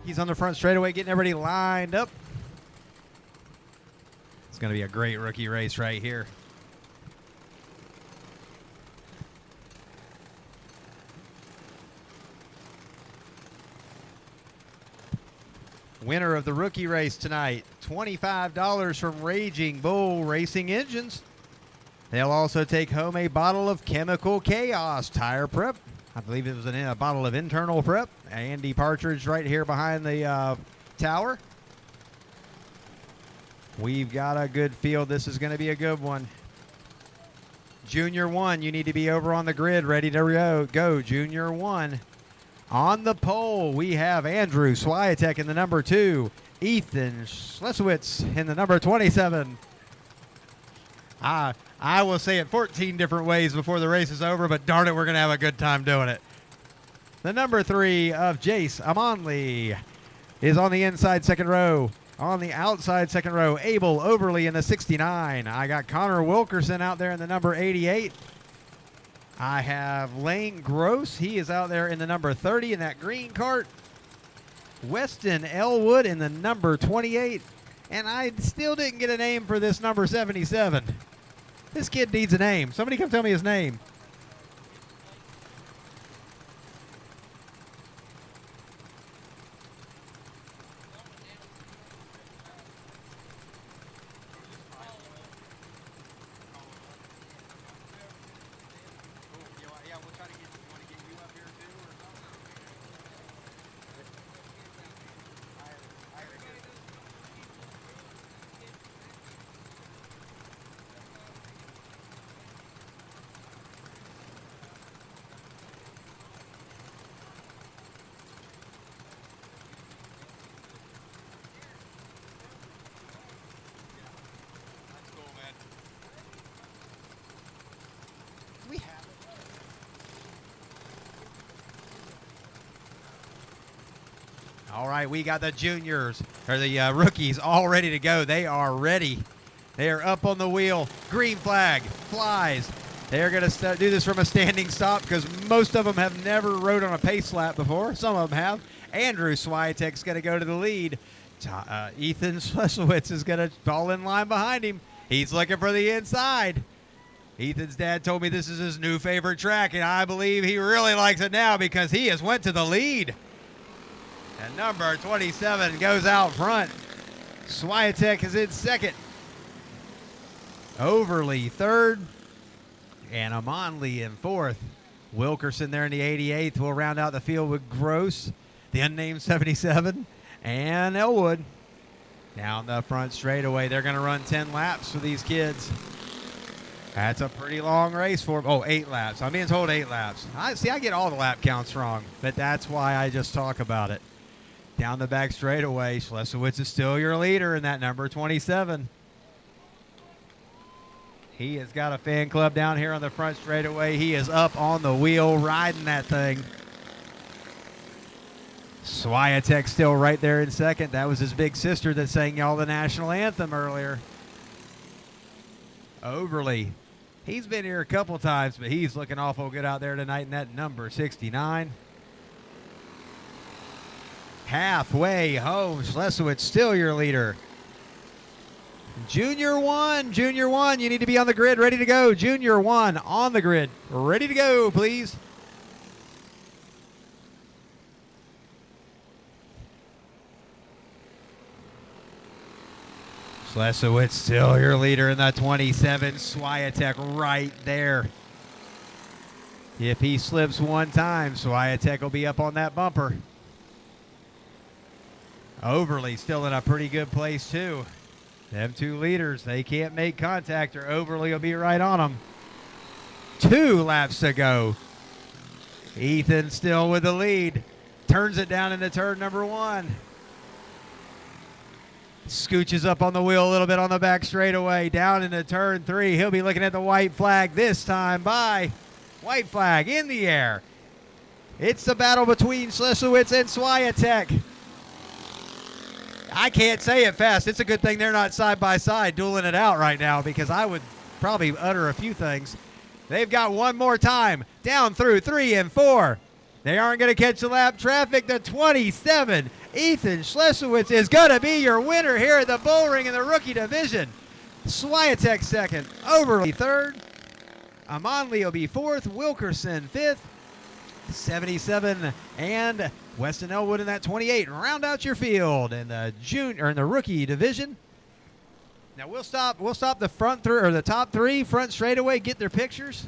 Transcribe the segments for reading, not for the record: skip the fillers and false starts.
He's on the front straightaway, getting everybody lined up. It's going to be a great rookie race right here. Winner of the rookie race tonight, $25 from Raging Bull Racing Engines. They'll also take home a bottle of Chemical Chaos Tire Prep. I believe it was a bottle of internal prep. Andy Partridge right here behind the tower. We've got a good field. This is going to be a good one. Junior 1, you need to be over on the grid, ready to go. Junior 1. On the pole, we have Andrew Swiatek in the number 2. Ethan Schlesiewicz in the number 27. I will say it 14 different ways before the race is over, but darn it, we're going to have a good time doing it. The number 3 of Jace Amonley is on the inside second row. On the outside second row, Abel Overly in the 69. I got Connor Wilkerson out there in the number 88. I have Lane Gross. He is out there in the number 30 in that green cart. Weston Elwood in the number 28. And I still didn't get a name for this number 77. This kid needs a name. Somebody come tell me his name. All right, we got the juniors, or the rookies, all ready to go. They are ready. They are up on the wheel. Green flag flies. They're going to do this from a standing stop because most of them have never rode on a pace lap before. Some of them have. Andrew Swiatek's going to go to the lead. Ethan Schlesiewicz is going to fall in line behind him. He's looking for the inside. Ethan's dad told me this is his new favorite track, and I believe he really likes it now because he has went to the lead. And number 27 goes out front. Swiatek is in second. Overly third. And Amonley in fourth. Wilkerson there in the 88th will round out the field with Gross, the unnamed 77, and Elwood. Down the front straightaway. They're going to run 10 laps for these kids. That's a pretty long race for them. Oh, 8 laps. I'm being told 8 laps. I get all the lap counts wrong, but that's why I just talk about it. Down the back straightaway, Schlesiewicz is still your leader in that number 27. He has got a fan club down here on the front straightaway. He is up on the wheel riding that thing. Swiatek still right there in second. That was his big sister that sang y'all the national anthem earlier. Overly. He's been here a couple times, but he's looking awful good out there tonight in that number 69. Halfway home, Schlesiewicz still your leader. Junior 1, you need to be on the grid, ready to go. Junior 1 on the grid, ready to go, please. Schlesiewicz still your leader in the 27. Swiatek right there. If he slips one time, Swiatek will be up on that bumper. Overly still in a pretty good place, too. Them two leaders, they can't make contact or Overly will be right on them. 2 laps to go. Ethan still with the lead. Turns it down into turn number 1. Scooches up on the wheel a little bit on the back straightaway. Down into turn 3. He'll be looking at the white flag this time by white flag in the air. It's the battle between Schlesiewicz and Swiatek. I can't say it fast. It's a good thing they're not side by side dueling it out right now because I would probably utter a few things. They've got one more time down through 3 and 4. They aren't going to catch the lap traffic. The 27 Ethan Schlesiewicz is going to be your winner here at the Bullring in the rookie division. Swiatek second, Overly third, Amonley will be fourth, Wilkerson fifth, 77 and Weston Elwood in that 28. Round out your field in the in the rookie division. Now we'll stop the front three or the top three front straightaway, get their pictures,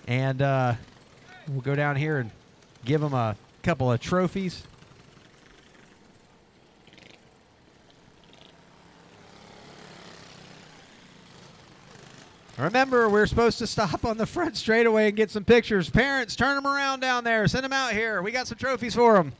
and we'll go down here and give them a couple of trophies. Remember, we're supposed to stop on the front straightaway and get some pictures. Parents, turn them around down there. Send them out here. We got some trophies for them.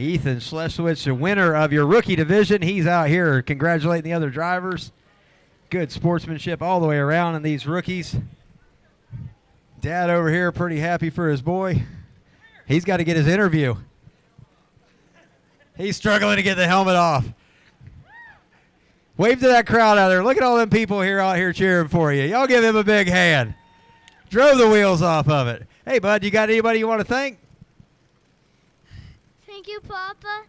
Ethan Schlesiewicz, the winner of your rookie division. He's out here congratulating the other drivers. Good sportsmanship all the way around in these rookies. Dad over here pretty happy for his boy. He's got to get his interview. He's struggling to get the helmet off. Wave to that crowd out there. Look at all them people here out here cheering for you. Y'all give him a big hand. Drove the wheels off of it. Hey, bud, you got anybody you want to thank? Thank you, Papa,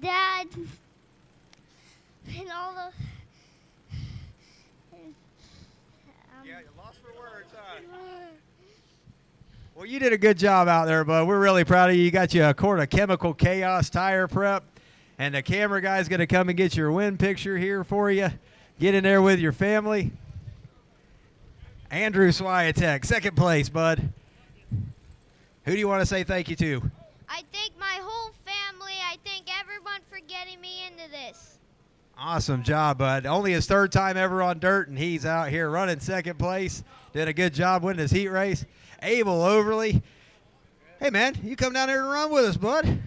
Dad, and all the... Yeah, you're lost for words, huh? Well, you did a good job out there, bud. We're really proud of you. You got you a quart of Chemical Chaos tire prep, and the camera guy's going to come and get your win picture here for you. Get in there with your family. Andrew Swiatek, second place, bud. Who do you want to say thank you to? I thank my whole family. I thank everyone for getting me into this. Awesome job, bud. Only his third time ever on dirt, and he's out here running second place. Did a good job winning his heat race. Abel Overly. Hey, man, you come down here and run with us, bud.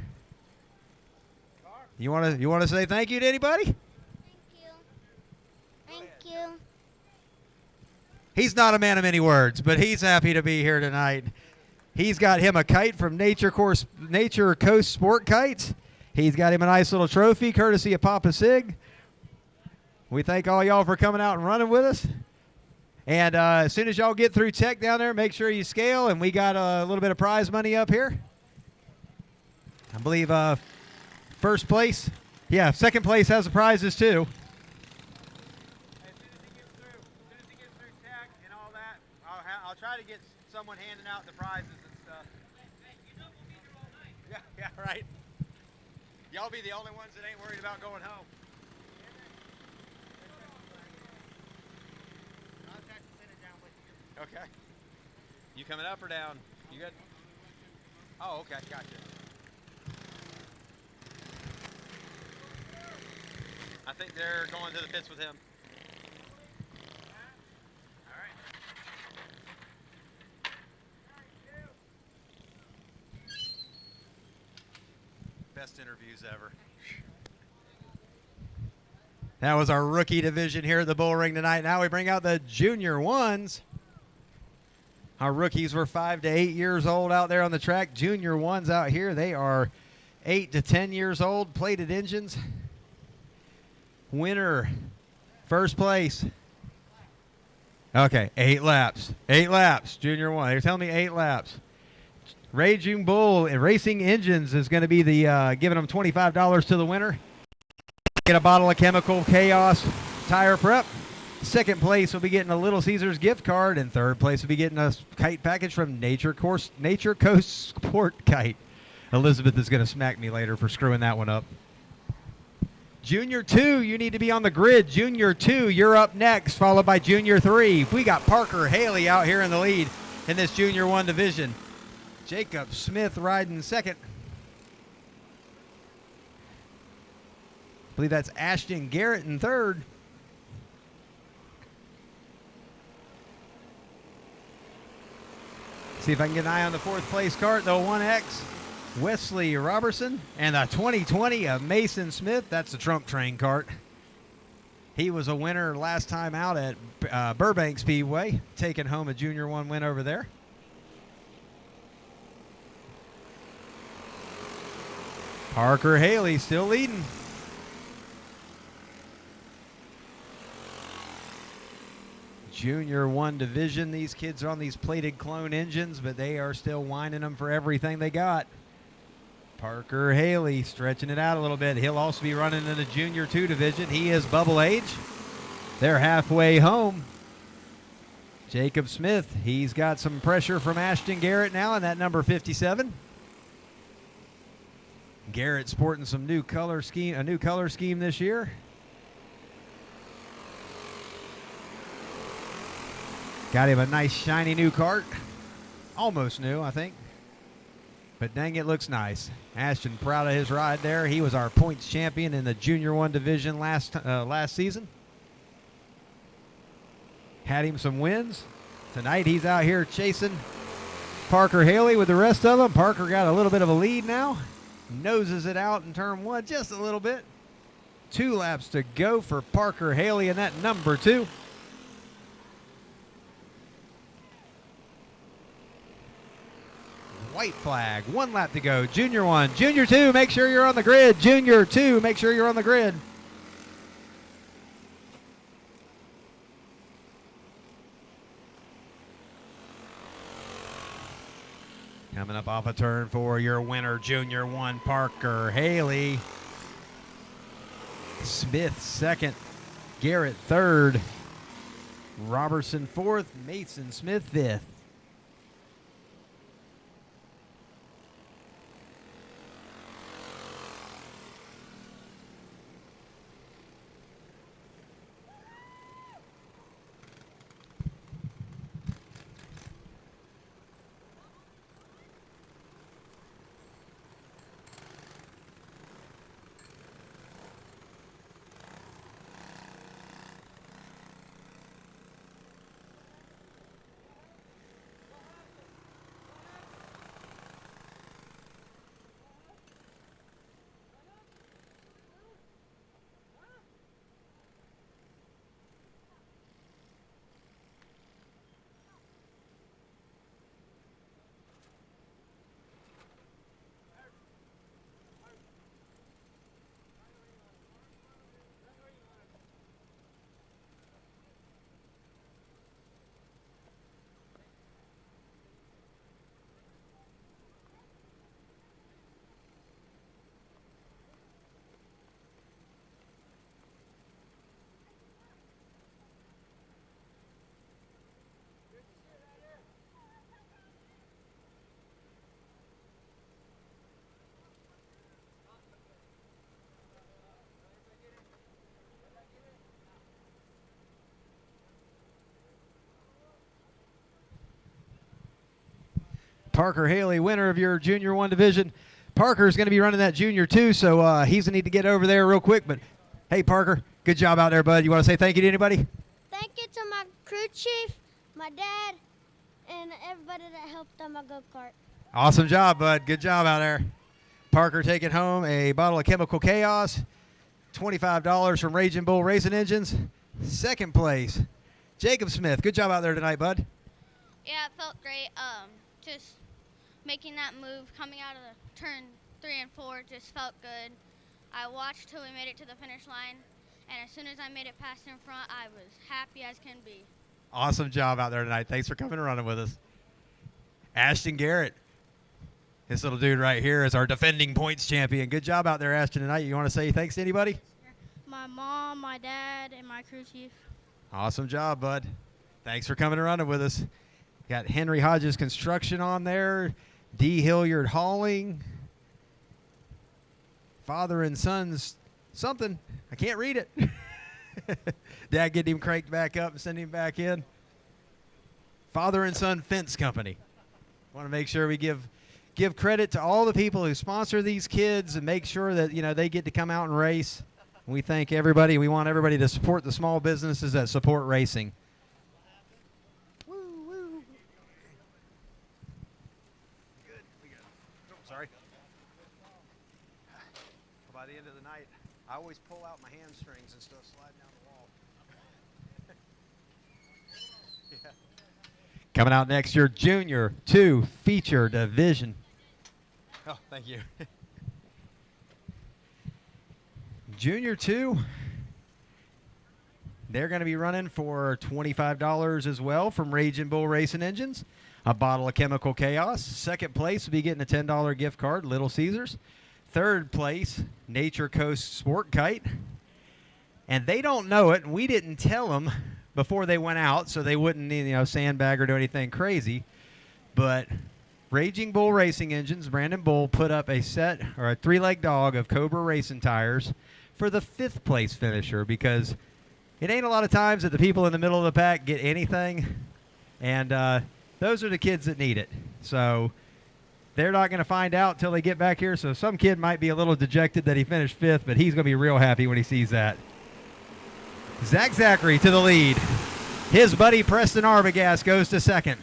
You want to say thank you to anybody? Thank you. Thank you. He's not a man of many words, but he's happy to be here tonight. He's got him a kite from Nature Coast Sport Kites. He's got him a nice little trophy courtesy of Papa Sig. We thank all y'all for coming out and running with us. And as soon as y'all get through tech down there, make sure you scale. And we got a little bit of prize money up here. I believe first place. Yeah, second place has the prizes too. As soon as he gets through tech and all that, I'll try to get someone handing out the prizes and stuff. Hey, you know we'll be here all night. Yeah, right. Y'all be the only ones that ain't worried about going home. Okay. You coming up or down? You good? Oh, okay, gotcha. I think they're going to the pits with him. All right. Best interviews ever. That was our rookie division here at the Bullring tonight. Now we bring out the junior ones. Our rookies were 5 to 8 years old out there on the track. Junior ones out here, they are 8 to 10 years old. Plated engines. Winner, first place. Okay, 8 laps. 8 laps, Junior 1. They're telling me 8 laps. Raging Bull Racing Engines is going to be the giving them $25 to the winner. Get a bottle of Chemical Chaos tire prep. Second place will be getting a Little Caesars gift card, and third place will be getting a kite package from Nature Coast Sport Kite. Elizabeth is going to smack me later for screwing that one up. Junior 2, you need to be on the grid. Junior 2, you're up next, followed by Junior 3. We got Parker Haley out here in the lead in this Junior 1 division. Jacob Smith riding second. I believe that's Ashton Garrett in third. See if I can get an eye on the fourth place cart, the 1X. Wesley Robertson and the 2020 of Mason Smith. That's the Trump Train cart. He was a winner last time out at Burbank Speedway, taking home a Junior 1 win over there. Parker Haley still leading. Junior 1 division. These kids are on these plated clone engines, but they are still whining them for everything they got. Parker Haley stretching it out a little bit. He'll also be running in the Junior 2 division. He is bubble age. They're halfway home. Jacob Smith, he's got some pressure from Ashton Garrett now in that number 57. Garrett sporting some new color scheme, a new color scheme this year. Got him a nice shiny new cart. Almost new, I think. But dang, it looks nice. Ashton proud of his ride there. He was our points champion in the Junior 1 division last season. Had him some wins. Tonight he's out here chasing Parker Haley with the rest of them. Parker got a little bit of a lead now. Noses it out in turn 1 just a little bit. 2 laps to go for Parker Haley in that number 2. White flag, 1 lap to go. Junior 1, Junior 2, make sure you're on the grid. Junior 2, make sure you're on the grid. Coming up off a turn 4, your winner, Junior 1, Parker Haley. Smith second, Garrett third, Robertson fourth, Mason Smith fifth. Parker Haley, winner of your Junior 1 division. Parker is going to be running that Junior 2, so he's going to need to get over there real quick. But, hey, Parker, good job out there, bud. You want to say thank you to anybody? Thank you to my crew chief, my dad, and everybody that helped on my go-kart. Awesome job, bud. Good job out there. Parker taking home a bottle of Chemical Chaos, $25 from Raging Bull Racing Engines. Second place, Jacob Smith. Good job out there tonight, bud. Yeah, it felt great. Just making that move, coming out of the turn 3 and 4, just felt good. I watched till we made it to the finish line, and as soon as I made it past in front, I was happy as can be. Awesome job out there tonight. Thanks for coming and running with us. Ashton Garrett. This little dude right here is our defending points champion. Good job out there, Ashton, tonight. You want to say thanks to anybody? My mom, my dad, and my crew chief. Awesome job, bud. Thanks for coming and running with us. Got Henry Hodges Construction on there. D. Hilliard Hauling. Father and Sons something. I can't read it. Dad getting him cranked back up and sending him back in. Father and Son Fence Company. Want to make sure we give credit to all the people who sponsor these kids and make sure that, they get to come out and race. We thank everybody. We want everybody to support the small businesses that support racing. Woo, woo. Good. Sorry. By the end of the night, I always pull out my hamstrings and stuff sliding down the wall. Yeah. Coming out next year, Junior 2 feature division. Oh, thank you. Junior 2, they're going to be running for $25 as well from Raging Bull Racing Engines. A bottle of Chemical Chaos. Second place will be getting a $10 gift card, Little Caesars. Third place, Nature Coast Sport Kite. And they don't know it, and we didn't tell them before they went out so they wouldn't, sandbag or do anything crazy. But Raging Bull Racing Engines, Brandon Bull, put up a set or a 3-leg dog of Cobra Racing tires for the 5th place finisher, because it ain't a lot of times that the people in the middle of the pack get anything, and those are the kids that need it. So they're not going to find out till they get back here. So some kid might be a little dejected that he finished 5th, but he's going to be real happy when he sees that. Zach Zachary to the lead. His buddy Preston Arbogast goes to 2nd.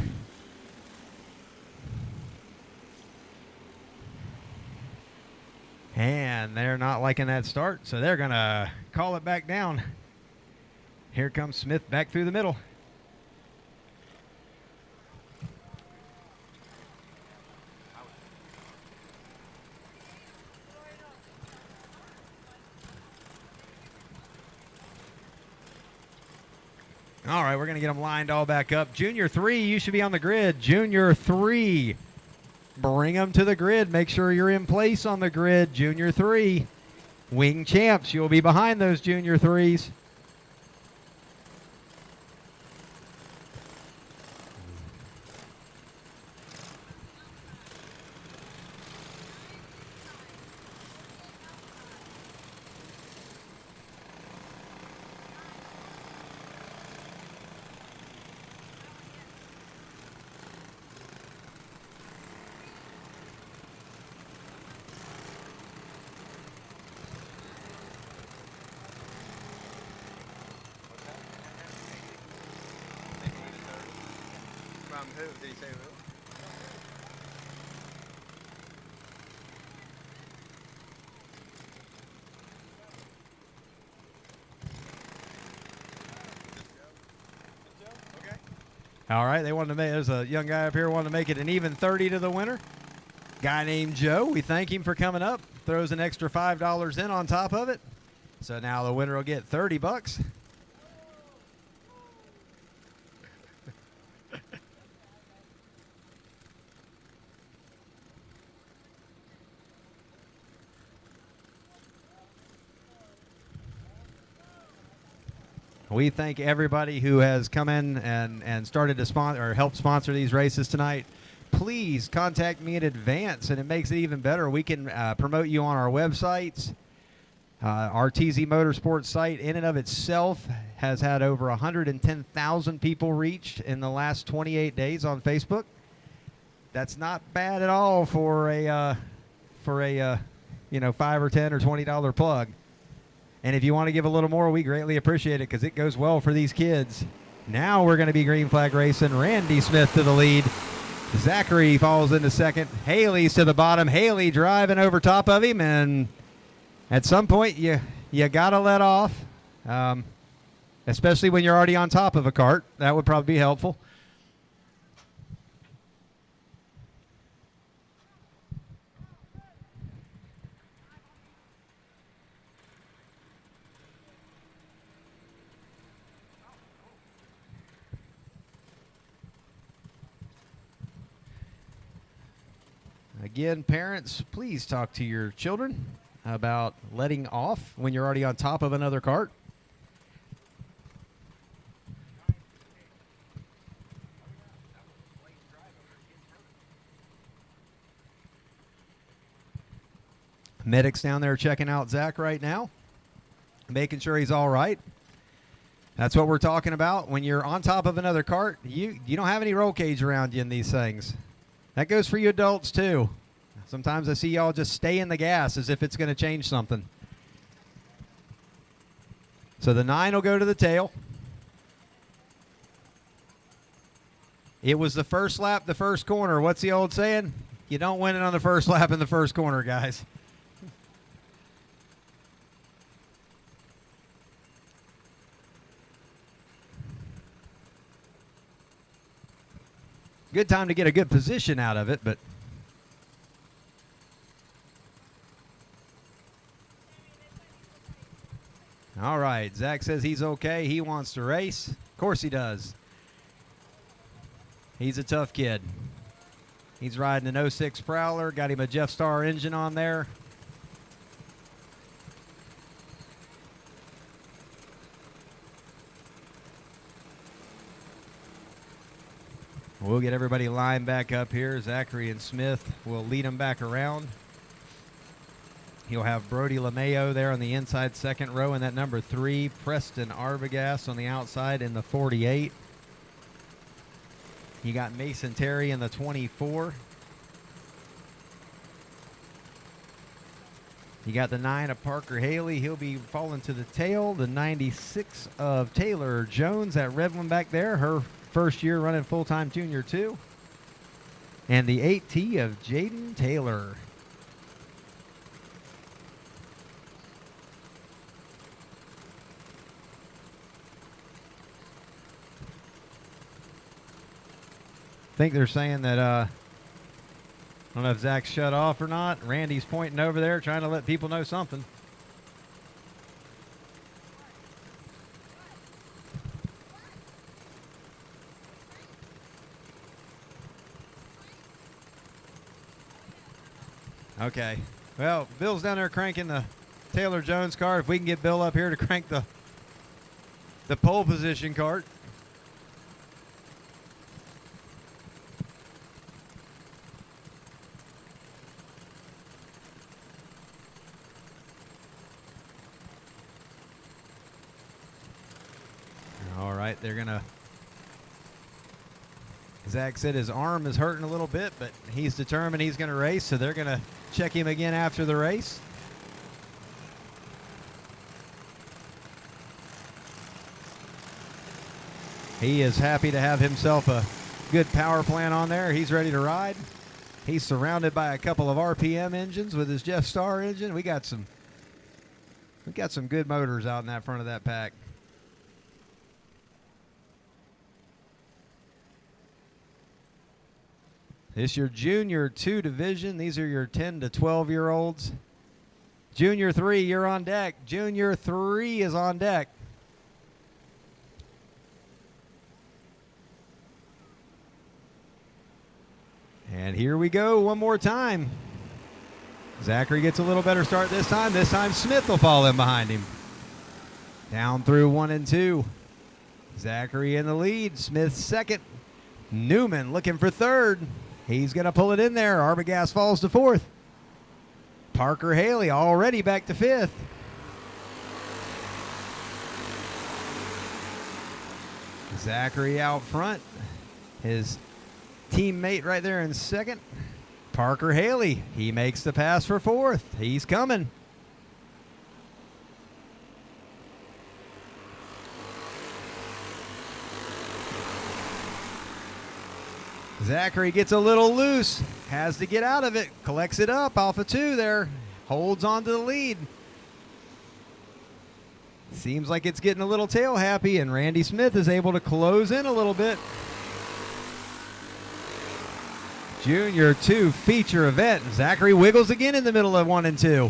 And they're not liking that start, so they're going to call it back down. Here comes Smith back through the middle. All right, we're going to get them lined all back up. Junior 3, you should be on the grid. Junior 3. Bring them to the grid. Make sure you're in place on the grid. Junior 3. Wing champs. You'll be behind those Junior 3s. From who? Did he say who? Okay. All right, they wanted to make. There's a young guy up here wanted to make it an even 30 to the winner. Guy named Joe. We thank him for coming up. Throws an extra $5 in on top of it. So now the winner will get $30. We thank everybody who has come in and started to sponsor or help sponsor these races tonight. Please contact me in advance, and it makes it even better. We can promote you on our websites. Our TZ Motorsports site in and of itself has had over 110,000 people reached in the last 28 days on Facebook. That's not bad at all for a $5 or $10 or $20 plug. And if you want to give a little more, we greatly appreciate it because it goes well for these kids. Now we're going to be green flag racing. Randy Smith to the lead. Zachary falls into 2nd. Haley's to the bottom. Haley driving over top of him. And at some point, you got to let off, especially when you're already on top of a cart. That would probably be helpful. Again, parents, please talk to your children about letting off when you're already on top of another cart. Medics down there checking out Zach right now, making sure he's all right. That's what we're talking about. When you're on top of another cart, you don't have any roll cage around you in these things. That goes for you adults too. Sometimes I see y'all just stay in the gas as if it's going to change something. So the 9 will go to the tail. It was the first lap, the first corner. What's the old saying? You don't win it on the first lap in the first corner, guys. Good time to get a good position out of it, but all right, Zach says he's okay. He wants to race. Of course he does. He's a tough kid. He's riding an 06 Prowler. Got him a Jeff Star engine on there. We'll get everybody lined back up here. Zachary and Smith will lead them back around. He'll have Brody LeMayo there on the inside second row in that number 3. Preston Arbogast on the outside in the 48. You got Mason Terry in the 24. You got the 9 of Parker Haley. He'll be falling to the tail. The 96 of Taylor Jones, that red one back there. Her first year running full-time junior 2. And the 8T of Jaden Taylor. I think they're saying that, I don't know if Zach's shut off or not. Randy's pointing over there trying to let people know something. Okay. Well, Bill's down there cranking the Taylor Jones cart. If we can get Bill up here to crank the pole position cart. All right, they're going to... Zach said his arm is hurting a little bit, but he's determined he's going to race, so they're going to check him again after the race. He is happy to have himself a good power plant on there. He's ready to ride. He's surrounded by a couple of RPM engines with his Jeff Star engine. We got some good motors out in that front of that pack. This is your Junior 2 division. These are your 10 to 12-year-olds. Junior 3, you're on deck. Junior 3 is on deck. And here we go one more time. Zachary gets a little better start this time. This time Smith will fall in behind him. Down through 1 and 2. Zachary in the lead. Smith second. Newman looking for third. He's going to pull it in there. Arbogast falls to 4th. Parker Haley already back to 5th. Zachary out front. His teammate right there in second. Parker Haley. He makes the pass for 4th. He's coming. Zachary gets a little loose, has to get out of it, collects it up off of 2 there, holds on to the lead. Seems like it's getting a little tail happy, and Randy Smith is able to close in a little bit. Junior 2 feature event. Zachary wiggles again in the middle of 1 and 2.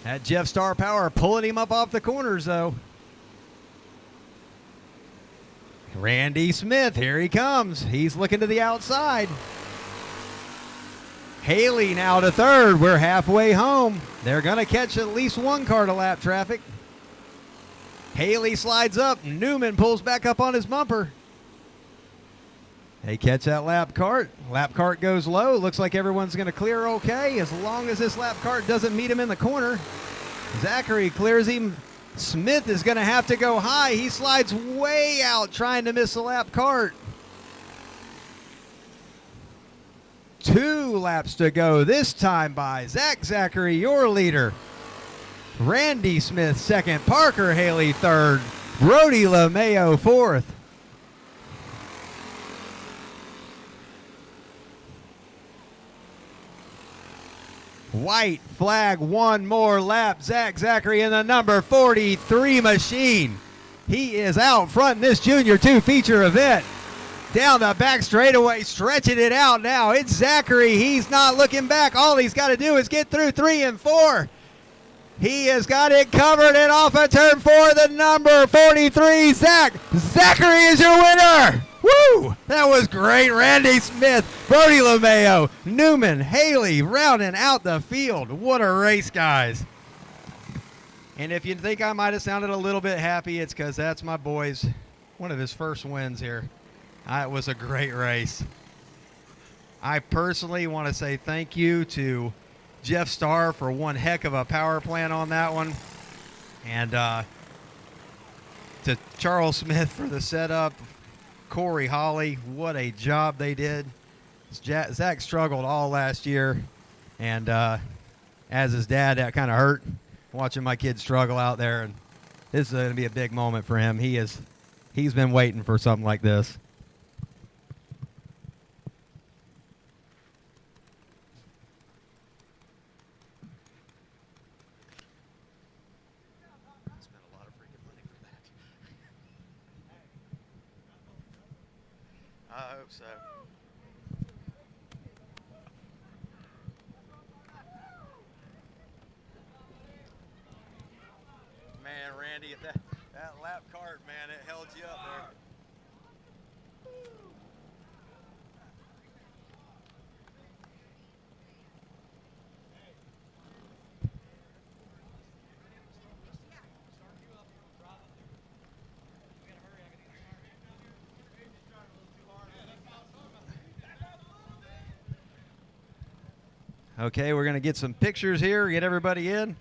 That Jeff Star power pulling him up off the corners, though. Randy Smith, here he comes. He's looking to the outside. Haley now to third. We're halfway home. They're going to catch at least one car to lap traffic. Haley slides up. Newman pulls back up on his bumper. They catch that lap cart. Lap cart goes low. Looks like everyone's going to clear okay as long as this lap cart doesn't meet him in the corner. Zachary clears him. Smith is going to have to go high. He slides way out trying to miss the lap cart. 2 laps to go this time by Zachary, your leader. Randy Smith second. Parker Haley third. Brody LeMayo fourth. White flag, one more lap. Zachary in the number 43 machine. He is out front in this Junior 2 feature event. Down the back straightaway, stretching it out now. It's Zachary. He's not looking back. All he's got to do is get through 3 and 4. He has got it covered, and off of turn 4, the number 43, Zachary is your winner. Woo! That was great. Randy Smith, Brody LeMayo, Newman, Haley rounding out the field. What a race, guys. And if you think I might have sounded a little bit happy, it's because that's my boy's, one of his first wins here. It was a great race. I personally want to say thank you to Jeff Starr for one heck of a power plant on that one. And to Charles Smith for the setup. Corey Holly, what a job they did. Zach struggled all last year, and as his dad, that kind of hurt watching my kid struggle out there. And this is going to be a big moment for him. He's been waiting for something like this. Spent a lot of freaking money for that. I hope so. Man, Randy, that lap cart, man, it held you up there. Okay, we're going to get some pictures here, get everybody in.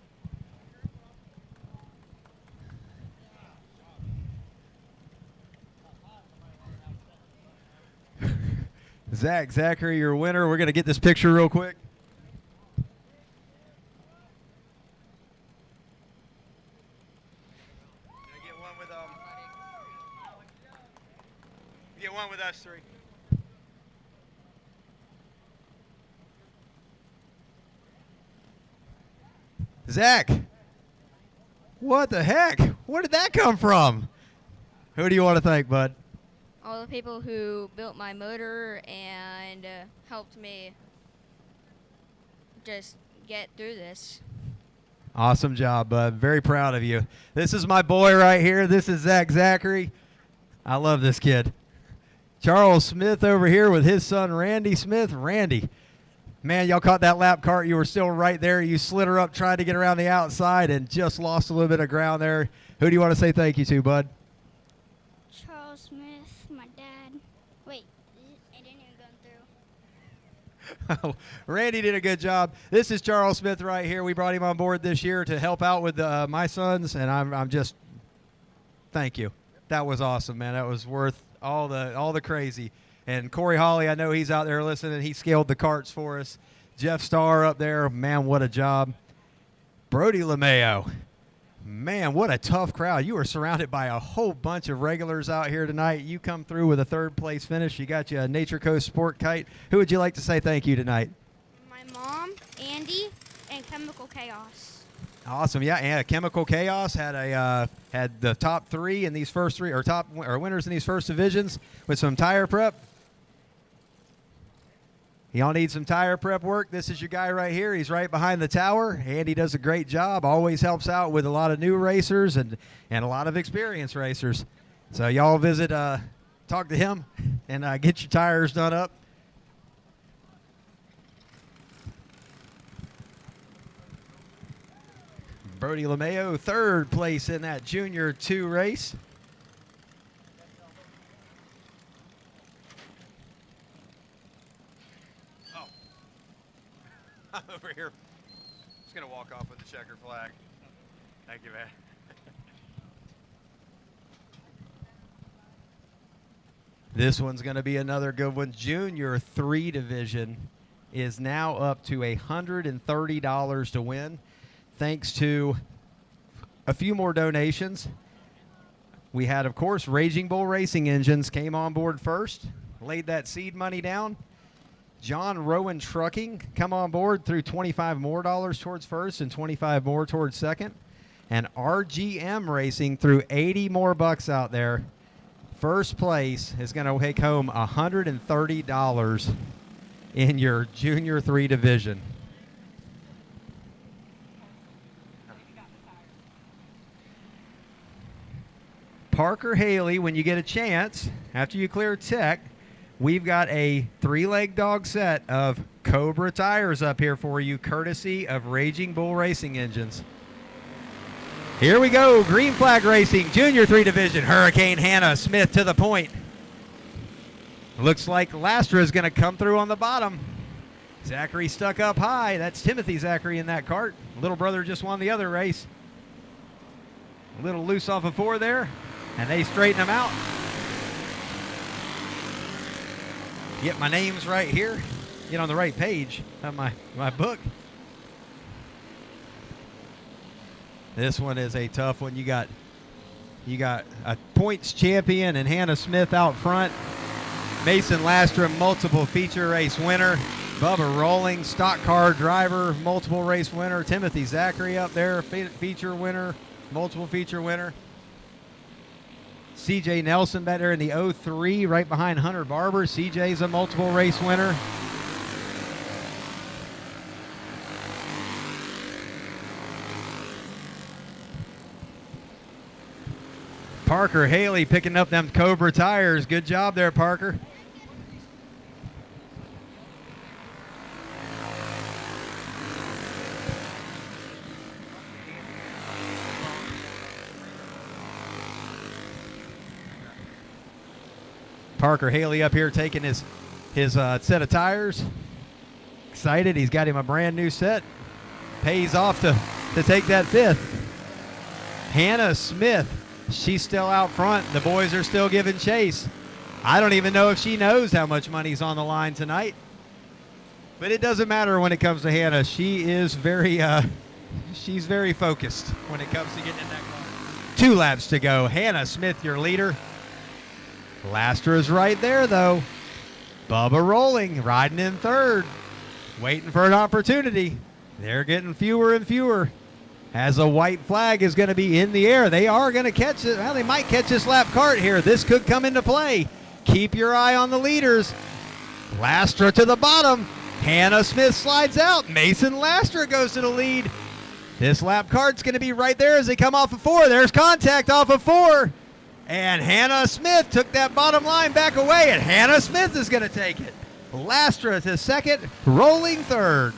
Zachary, your winner. We're going to get this picture real quick. Can I get one with get one with us three. Zach, what the heck? Where did that come from? Who do you want to thank, bud? All the people who built my motor and helped me just get through this. Awesome job, bud. Very proud of you. This is my boy right here. This is Zachary. I love this kid. Charles Smith over here with his son, Randy Smith. Randy, man, y'all caught that lap cart. You were still right there. You slid her up, tried to get around the outside, and just lost a little bit of ground there. Who do you want to say thank you to, bud? Charles Smith, my dad. Wait, it didn't even go through. Randy did a good job. This is Charles Smith right here. We brought him on board this year to help out with my sons, and I'm just thank you. That was awesome, man. That was worth all the crazy. And Corey Holly, I know he's out there listening. He scaled the carts for us. Jeff Starr up there, man, what a job. Brody LeMayo, man, what a tough crowd. You were surrounded by a whole bunch of regulars out here tonight. You come through with a third-place finish. You got you a Nature Coast Sport Kite. Who would you like to say thank you tonight? My mom, Andy, and Chemical Chaos. Awesome, yeah. And Chemical Chaos had the top three in these first three, or winners in these first divisions with some tire prep. Y'all need some tire prep work. This is your guy right here. He's right behind the tower. Andy does a great job. Always helps out with a lot of new racers and a lot of experienced racers. So y'all visit, talk to him, and get your tires done up. Brody LeMayo, third place in that Junior 2 race. Oh. Over here. Just going to walk off with the checker flag. Thank you, man. This one's going to be another good one. Junior 3 division is now up to $130 to win, thanks to a few more donations. We had, of course, Raging Bull Racing Engines came on board first, laid that seed money down. John Rowan Trucking come on board, threw $25 more towards first and $25 more towards second. And RGM Racing threw $80 more out there. First place is going to take home $130 in your Junior 3 division. Parker Haley, when you get a chance, after you clear tech, we've got a 3-leg dog set of Cobra tires up here for you, courtesy of Raging Bull Racing Engines. Here we go, green flag racing, Junior 3 division, Hurricane Hannah Smith to the point. Looks like Lastra is going to come through on the bottom. Zachary stuck up high. That's Timothy Zachary in that cart. Little brother just won the other race. A little loose off of 4 there, and they straighten him out. Get my names right here. Get on the right page of my book. This one is a tough one. You got a points champion and Hannah Smith out front. Mason Lastra, multiple feature race winner. Bubba Rolling, stock car driver, multiple race winner. Timothy Zachary up there, feature winner, multiple feature winner. CJ Nelson back there in the 03, right behind Hunter Barber. CJ's a multiple race winner. Parker Haley picking up them Cobra tires. Good job there, Parker. Parker Haley up here taking his set of tires. Excited. He's got him a brand new set. Pays off to take that 5th. Hannah Smith, she's still out front. The boys are still giving chase. I don't even know if she knows how much money's on the line tonight. But it doesn't matter when it comes to Hannah. She is she's very focused when it comes to getting in that car. 2 laps to go. Hannah Smith, your leader. Lastra is right there, though. Bubba Rolling, riding in 3rd. Waiting for an opportunity. They're getting fewer and fewer. As a white flag is going to be in the air. They are going to catch it. Well, they might catch this lap cart here. This could come into play. Keep your eye on the leaders. Lastra to the bottom. Hannah Smith slides out. Mason Lastra goes to the lead. This lap cart's going to be right there as they come off of 4. There's contact off of 4. And Hannah Smith took that bottom line back away, and Hannah Smith is going to take it. Lastra to 2nd, Rolling 3rd.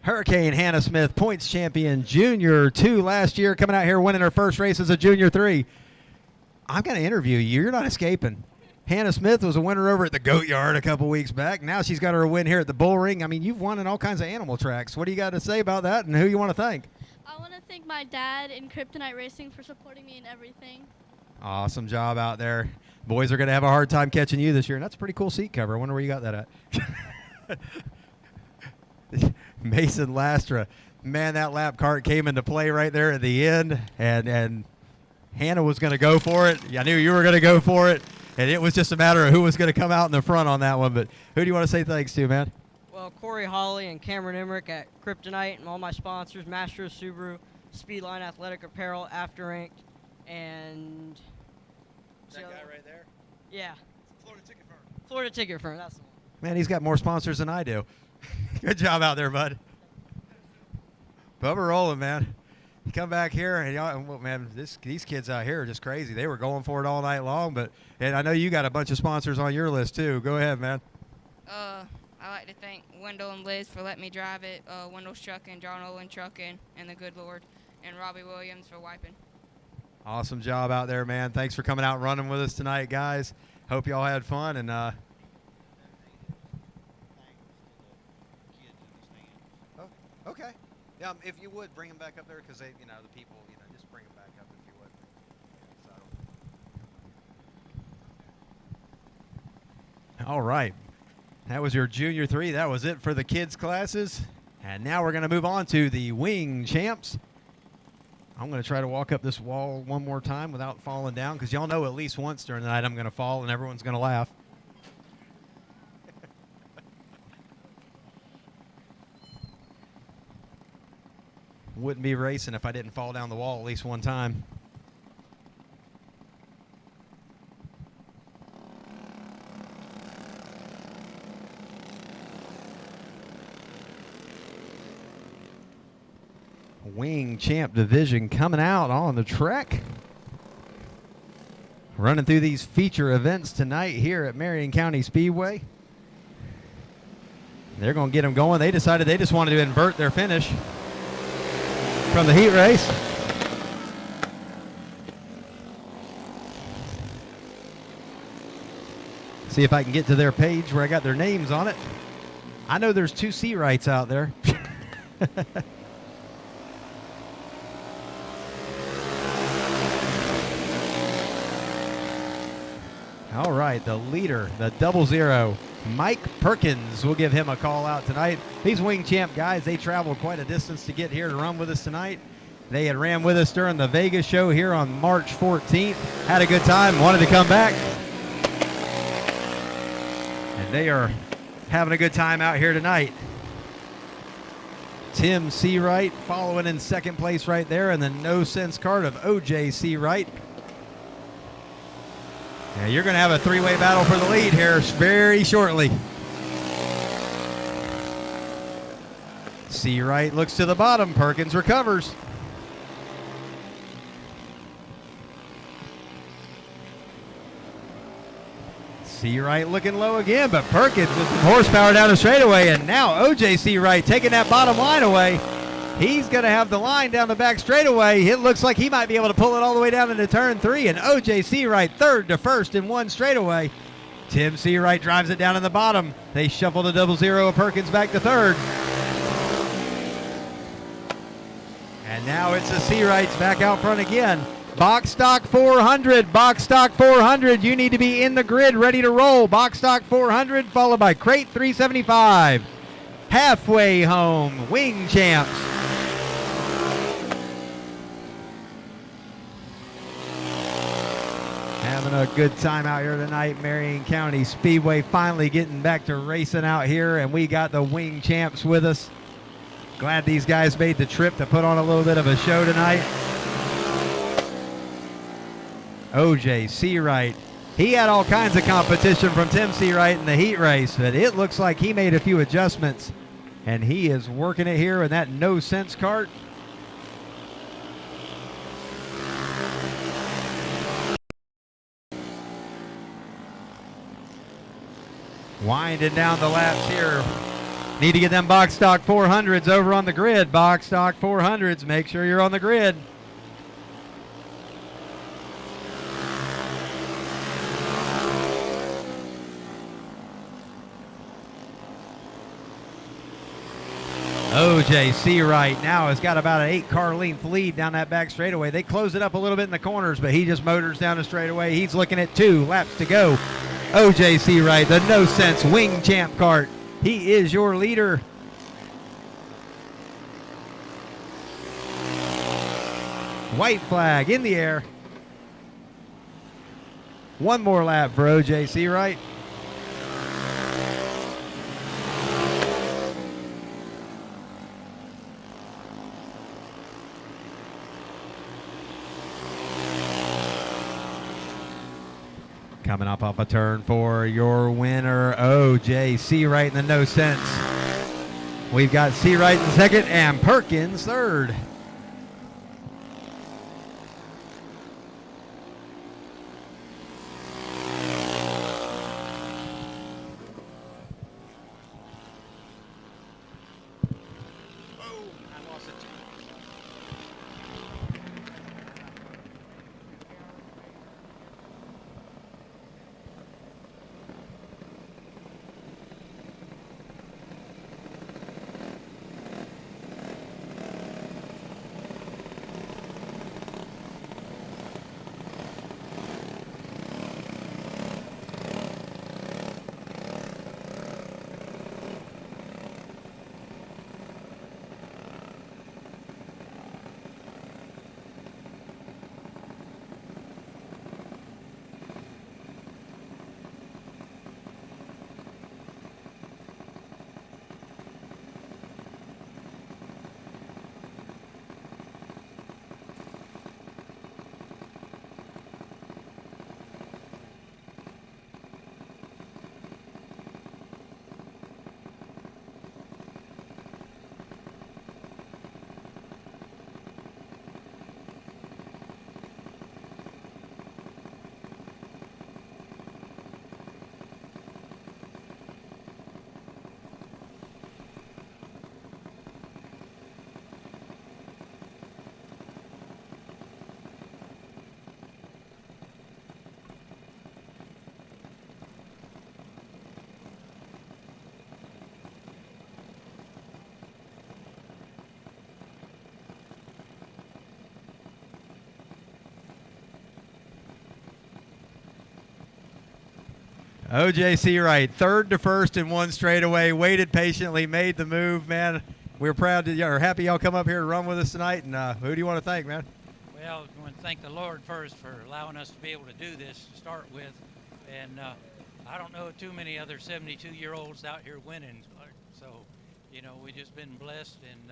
Hurricane Hannah Smith, points champion, Junior 2 last year, coming out here winning her first race as a Junior 3. I'm going to interview you. You're not escaping. Hannah Smith was a winner over at the Goat Yard a couple weeks back. Now she's got her win here at the Bullring. I mean, you've won in all kinds of animal tracks. What do you got to say about that and who you want to thank? I want to thank my dad and Kryptonite Racing for supporting me in everything. Awesome job out there. Boys are going to have a hard time catching you this year, and that's a pretty cool seat cover. I wonder where you got that at. Mason Lastra. Man, that lap cart came into play right there at the end, and Hannah was going to go for it. I knew you were going to go for it, and it was just a matter of who was going to come out in the front on that one. But who do you want to say thanks to, man? Well, Corey Hawley and Cameron Emmerich at Kryptonite and all my sponsors, Mastro Subaru, Speedline Athletic Apparel, After Ranked, and... That guy right there? Yeah. Florida Ticket Firm. Florida Ticket Firm, that's the one. Man, he's got more sponsors than I do. Good job out there, bud. Bubba rolling, man. You come back here, and y'all, well, man, these kids out here are just crazy. They were going for it all night long, and I know you got a bunch of sponsors on your list, too. Go ahead, man. I like to thank Wendell and Liz for letting me drive it, Wendell's Trucking, John Olin Trucking, and the Good Lord, and Robbie Williams for wiping. Awesome job out there, man. Thanks for coming out and running with us tonight, guys. Hope y'all had fun, and okay. If you would, bring them back up there because the people, just bring them back up if you would. All right. That was your Junior 3. That was it for the kids' classes. And now we're going to move on to the Wing Champs. I'm going to try to walk up this wall one more time without falling down because y'all know at least once during the night I'm going to fall and everyone's going to laugh. Wouldn't be racing if I didn't fall down the wall at least one time. Wing Champ Division coming out on the track. Running through these feature events tonight here at Marion County Speedway. They're going to get them going. They decided they just wanted to invert their finish from the heat race. See if I can get to their page where I got their names on it. I know there's 2 seat rights out there. All right, the leader, the 00, Mike Perkins. We'll give him a call out tonight. These Wing Champ guys, they traveled quite a distance to get here to run with us tonight. They had ran with us during the Vegas show here on March 14th. Had a good time, wanted to come back. And they are having a good time out here tonight. Tim Seawright following in second place right there, and the No Sense Kart of OJ Seawright. Yeah, you're going to have a 3-way battle for the lead here very shortly. Seawright looks to the bottom. Perkins recovers. Seawright looking low again, but Perkins with some horsepower down the straightaway, and now OJ Seawright taking that bottom line away. He's going to have the line down the back straightaway. It looks like he might be able to pull it all the way down into turn 3, and OJ Seawright third to first in one straightaway. Tim Seawright drives it down in the bottom. They shuffle the 00 of Perkins back to third. And now it's the Seawrights back out front again. Box stock 400, box stock 400. You need to be in the grid ready to roll. Box stock 400 followed by crate 375. Halfway home, Wing Champs. Having a good time out here tonight. Marion County Speedway finally getting back to racing out here, and we got the Wing Champs with us. Glad these guys made the trip to put on a little bit of a show tonight. OJ Seawright. He had all kinds of competition from Tim Seawright in the heat race, but it looks like he made a few adjustments, and he is working it here in that No Sense Kart. Winding down the laps here Need to get them box stock 400s over on the grid. Box stock 400s. Make sure you're on the grid. OJ Seawright now has got about an 8-car length lead down that back straightaway. They close it up a little bit in the corners, but he just motors down the straightaway. He's looking at 2 laps to go. OJ Seawright, the No Sense Wing Champ Kart. He is your leader. White flag in the air. One more lap for OJ Seawright. Coming up off a turn 4, your winner, OJ Seawright in the No Sense. We've got Seawright in second and Perkins third. OJ Seawright, third to first in one straightaway, waited patiently, made the move, man. We're proud to, or happy y'all come up here and run with us tonight. And who do you want to thank, man? Well, I want to thank the Lord first for allowing us to be able to do this to start with. And I don't know too many other 72-year-olds out here winning. So, you know, we've just been blessed, and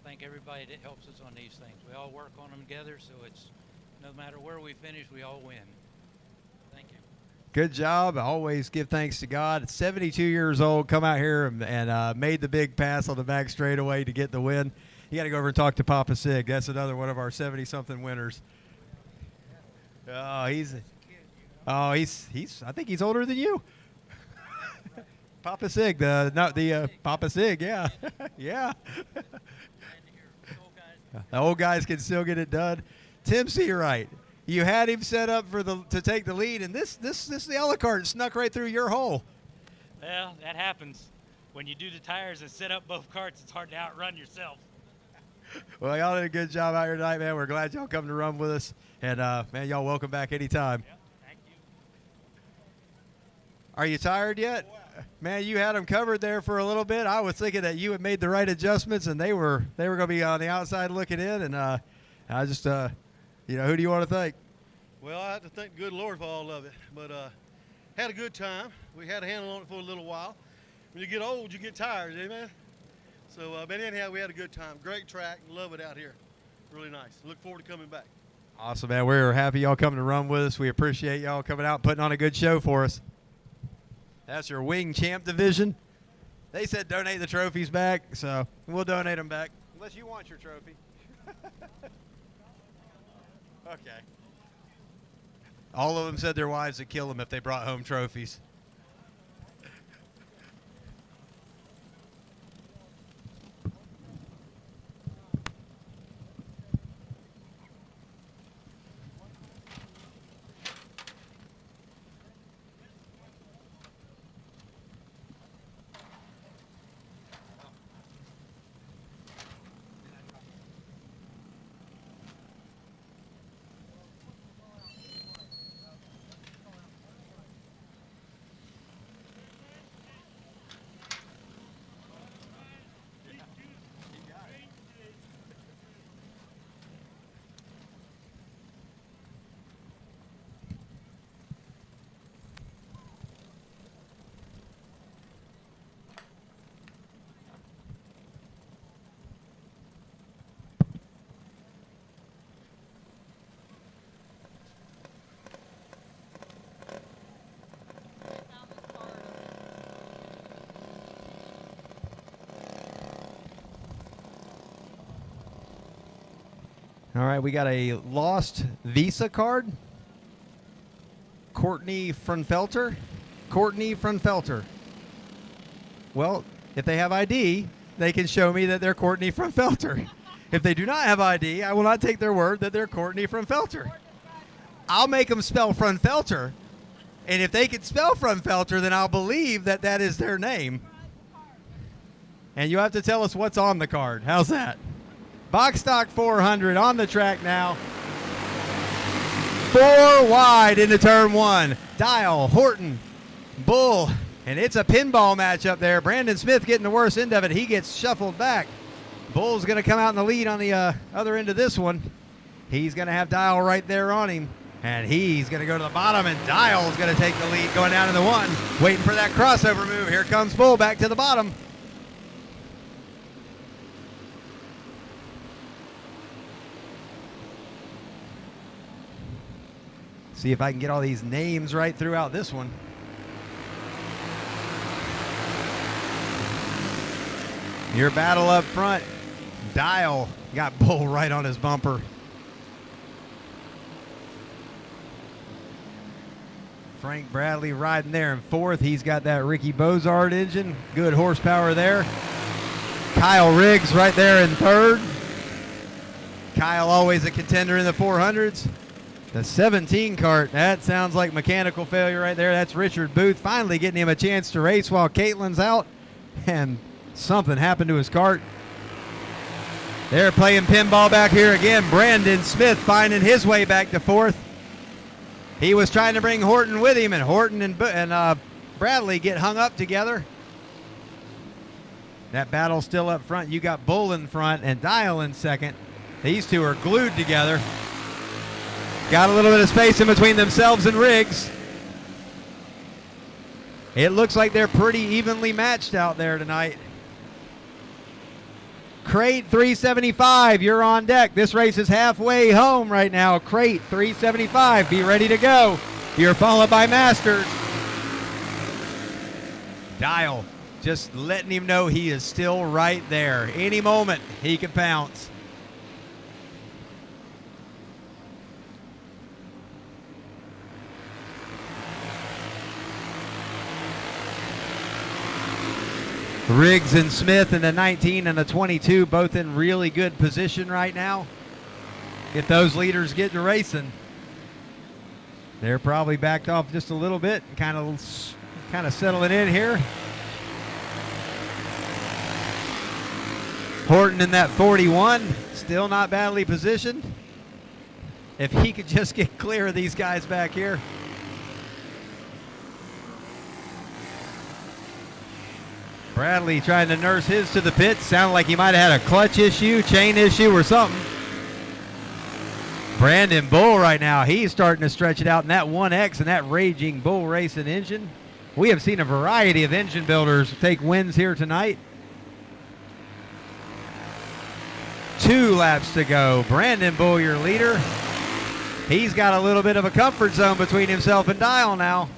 thank everybody that helps us on these things. We all work on them together, so it's no matter where we finish, we all win. Thank you. Good job. Always give thanks to God. 72 years old, come out here and made the big pass on the back straightaway to get the win. You got to go over and talk to Papa Sig. That's another one of our 70-something winners. Oh, he's I think he's older than you. Papa Sig, Papa Sig, yeah, yeah. The old guys can still get it done. Tim Seawright, you had him set up for to take the lead, and this yellow cart snuck right through your hole. Well, that happens. When you do the tires and set up both carts, it's hard to outrun yourself. Well, y'all did a good job out here tonight, man. We're glad y'all come to run with us, and man, y'all welcome back anytime. Yep, thank you. Are you tired yet? Man, you had them covered there for a little bit. I was thinking that you had made the right adjustments, and they were going to be on the outside looking in, and I just, you know, who do you want to thank? Well, I have to thank the good Lord for all of it, but had a good time. We had a handle on it for a little while. When you get old, you get tired, amen? So, but anyhow, we had a good time. Great track. Love it out here. Really nice. Look forward to coming back. Awesome, man. We're happy y'all coming to run with us. We appreciate y'all coming out and putting on a good show for us. That's your wing champ division. They said donate the trophies back, so we'll donate them back. Unless you want your trophy. Okay. All of them said their wives would kill them if they brought home trophies. All right, we got a lost Visa card. Courtney Frunfelter. Courtney Frunfelter. Well, if they have ID, they can show me that they're Courtney Frunfelter. If they do not have ID, I will not take their word that they're Courtney Frunfelter. I'll make them spell Frunfelter, and if they can spell Frunfelter, then I'll believe that that is their name. And you have to tell us what's on the card. How's that? Box stock 400 on the track now. 4 wide into turn 1. Dial, Horton, Bull, and it's a pinball match up there. Brandon Smith getting the worst end of it. He gets shuffled back. Bull's going to come out in the lead on the other end of this one. He's going to have Dial right there on him. And he's going to go to the bottom, and Dial's going to take the lead going down to the 1. Waiting for that crossover move. Here comes Bull back to the bottom. See if I can get all these names right throughout this one. Your battle up front. Dial got Bull right on his bumper. Frank Bradley riding there in 4th. He's got that Ricky Bozard engine. Good horsepower there. Kyle Riggs right there in 3rd. Kyle always a contender in the 400s. The 17 cart, that sounds like mechanical failure right there. That's Richard Booth finally getting him a chance to race while Caitlin's out. And something happened to his cart. They're playing pinball back here again. Brandon Smith finding his way back to 4th. He was trying to bring Horton with him, and Horton and Bradley get hung up together. That battle's still up front. You got Bull in front and Dial in 2nd. These two are glued together. Got a little bit of space in between themselves and Riggs. It looks like they're pretty evenly matched out there tonight. Crate 375, you're on deck. This race is halfway home right now. Crate 375, be ready to go. You're followed by Masters. Dial, just letting him know he is still right there. Any moment, he can pounce. Riggs and Smith in the 19 and the 22, both in really good position right now. If those leaders get to racing, they're probably backed off just a little bit, kind of settling in here. Horton in that 41, still not badly positioned. If he could just get clear of these guys back here. Bradley trying to nurse his to the pit. Sounded like he might have had a clutch issue, chain issue, or something. Brandon Bull right now, he's starting to stretch it out in that 1X and that raging Bull racing engine. We have seen a variety of engine builders take wins here tonight. 2 laps to go. Brandon Bull, your leader. He's got a little bit of a comfort zone between himself and Dial now.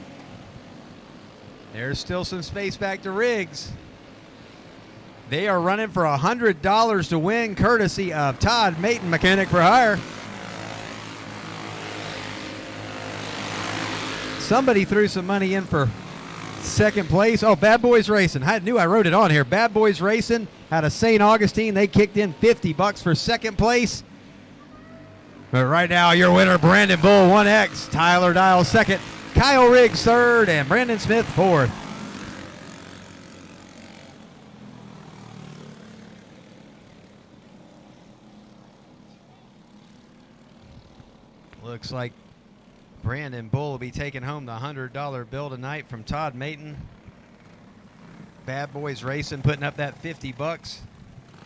There's still some space back to Riggs. They are running for $100 to win, courtesy of Todd Mayton, Mechanic for Hire. Somebody threw some money in for 2nd place. Oh, Bad Boys Racing. I knew I wrote it on here. Bad Boys Racing out of St. Augustine. They kicked in $50 for 2nd place. But right now, your winner, Brandon Bull, 1X. Tyler Dial, 2nd. Kyle Riggs, 3rd. And Brandon Smith, 4th. Looks like Brandon Bull will be taking home the $100 bill tonight from Todd Mayton. Bad Boys Racing putting up that $50.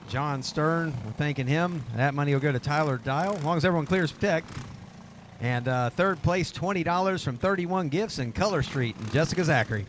John Stern, we're thanking him. That money will go to Tyler Dial, as long as everyone clears pick. And 3rd place, $20 from 31 Gifts in Color Street and Jessica Zachary.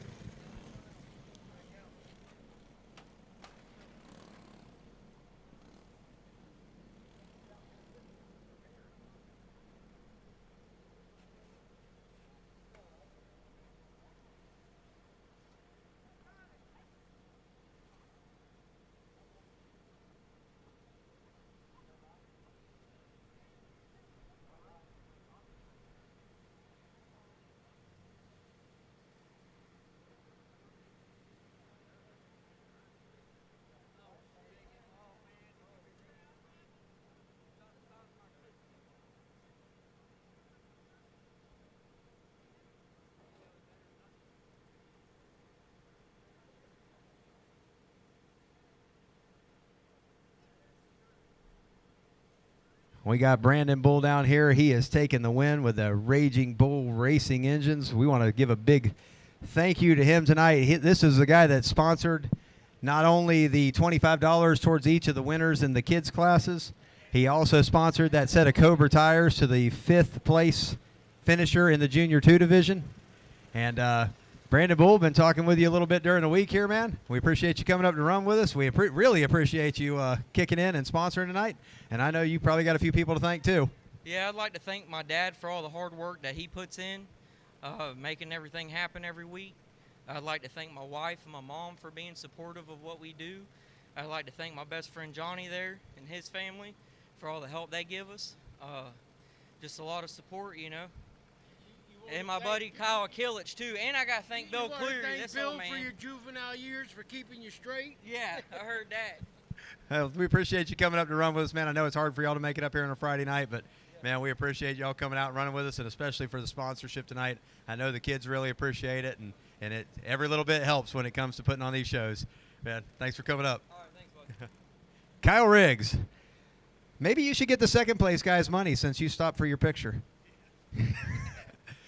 We got Brandon Bull down here. He has taken the win with the Raging Bull Racing engines. We want to give a big thank you to him tonight. This is the guy that sponsored not only the $25 towards each of the winners in the kids' classes, he also sponsored that set of Cobra tires to the 5th place finisher in the Junior 2 division. And Brandon Bull, been talking with you a little bit during the week here, man. We appreciate you coming up to run with us. We really appreciate you kicking in and sponsoring tonight. And I know you probably got a few people to thank, too. Yeah, I'd like to thank my dad for all the hard work that he puts in, making everything happen every week. I'd like to thank my wife and my mom for being supportive of what we do. I'd like to thank my best friend Johnny there and his family for all the help they give us. Just a lot of support, you know. And my buddy Kyle Killich, too. And I got to thank Bill Cleary. Thank Bill for your juvenile years, for keeping you straight. Yeah, I heard that. We appreciate you coming up to run with us, man. I know it's hard for y'all to make it up here on a Friday night, but, man, we appreciate y'all coming out and running with us, and especially for the sponsorship tonight. I know the kids really appreciate it, and every little bit helps when it comes to putting on these shows. Man, thanks for coming up. All right, thanks, bud. Kyle Riggs, maybe you should get the second place guy's money since you stopped for your picture.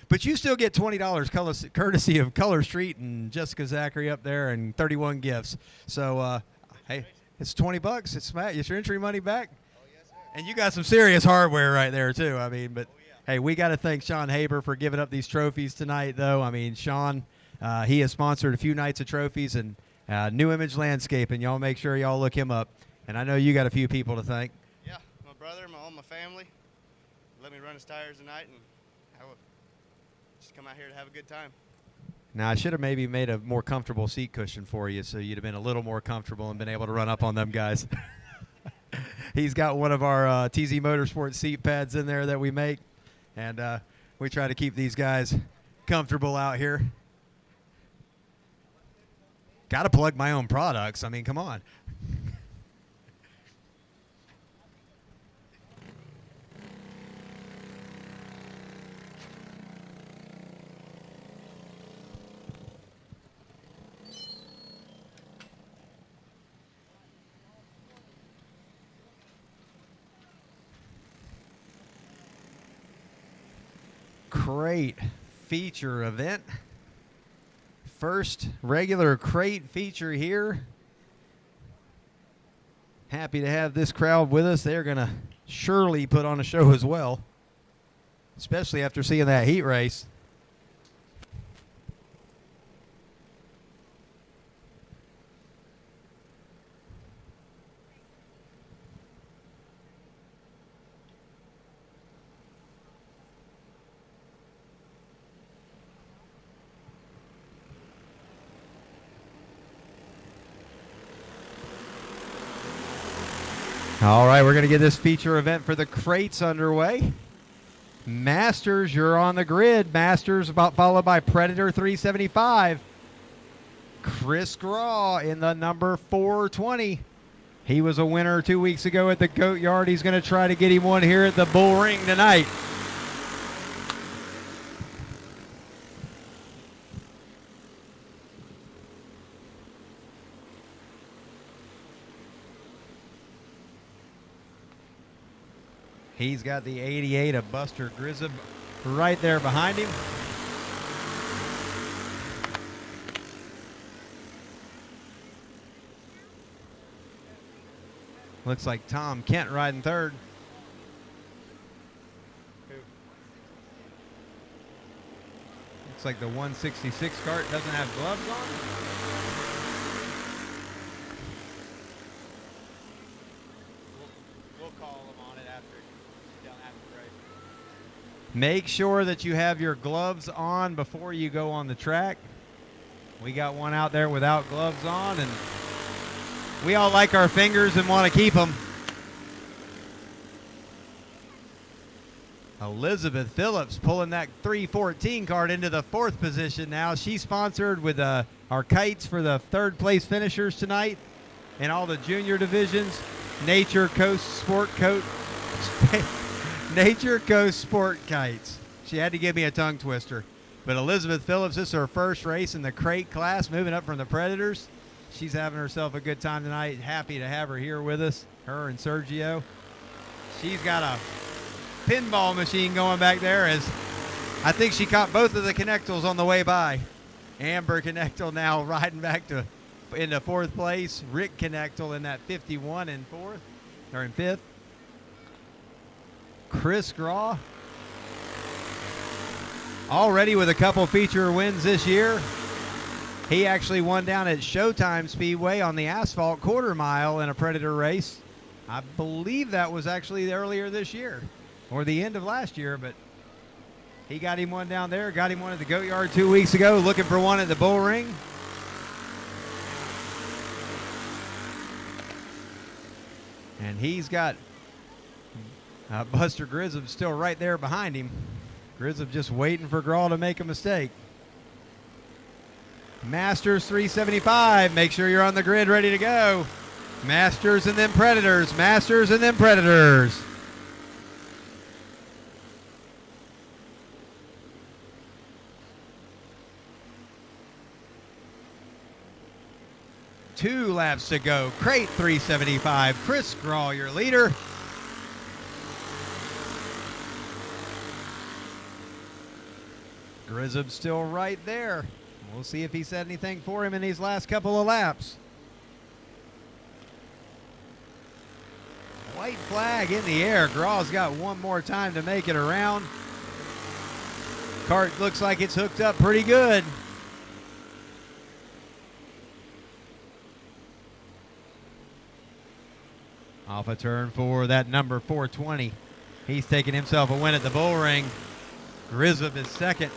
But you still get $20 courtesy of Color Street and Jessica Zachary up there and 31 gifts. So, hey, it's $20. It's your entry money back. Oh, yes, sir. And you got some serious hardware right there, too. I mean, but, hey, we got to thank Sean Haber for giving up these trophies tonight, though. I mean, Sean, he has sponsored a few nights of trophies and New Image Landscaping. Y'all make sure y'all look him up. And I know you got a few people to thank. Yeah, my brother, all my family. Let me run his tires tonight, and I would just come out here to have a good time. Now, I should have maybe made a more comfortable seat cushion for you so you'd have been a little more comfortable and been able to run up on them guys. He's got one of our TZ Motorsports seat pads in there that we make, and we try to keep these guys comfortable out here. Got to plug my own products. I mean, come on. Crate feature event. First regular crate feature here. Happy to have this crowd with us. They're going to surely put on a show as well, especially after seeing that heat race. All right, we're going to get this feature event for the crates underway. Masters, you're on the grid. Masters followed by Predator 375. Chris Graw in the number 420. He was a winner 2 weeks ago at the Goat Yard. He's going to try to get him one here at the Bullring tonight. He's got the 88 of Buster Grissom right there behind him. Looks like Tom Kent riding third. Looks like the 166 cart doesn't have gloves on. Make sure that you have your gloves on before you go on the track. We got one out there without gloves on, and we all like our fingers and want to keep them. Elizabeth Phillips pulling that 314 card into the 4th position now. She's sponsored with our kites for the 3rd place finishers tonight in all the junior divisions. Nature Coast Sport Coat. Nature Coast Sport Kites. She had to give me a tongue twister. But Elizabeth Phillips, this is her first race in the crate class, moving up from the Predators. She's having herself a good time tonight. Happy to have her here with us, her and Sergio. She's got a pinball machine going back there as I think she caught both of the connectals on the way by. Amber Connectal now riding back to into fourth place. Rick Connectal in that 51 in fourth or in fifth. Chris Graw already with a couple feature wins this year. He actually won down at Showtime Speedway on the asphalt quarter mile in a Predator race. I believe that was actually earlier this year or the end of last year, but he got him one down there, got him one at the Goat Yard 2 weeks ago, looking for one at the Bullring. And he's got Buster Grissom still right there behind him. Grissom just waiting for Graw to make a mistake. Masters 375. Make sure you're on the grid ready to go. Masters and then Predators. Masters and then Predators. Two laps to go. Crate 375. Chris Graw, your leader. Grissom still right there. We'll see if he said anything for him in these last couple of laps. White flag in the air. Graw's got one more time to make it around. Kart looks like it's hooked up pretty good. Off a turn for that number 420. He's taking himself a win at the Bullring. Grissom is second.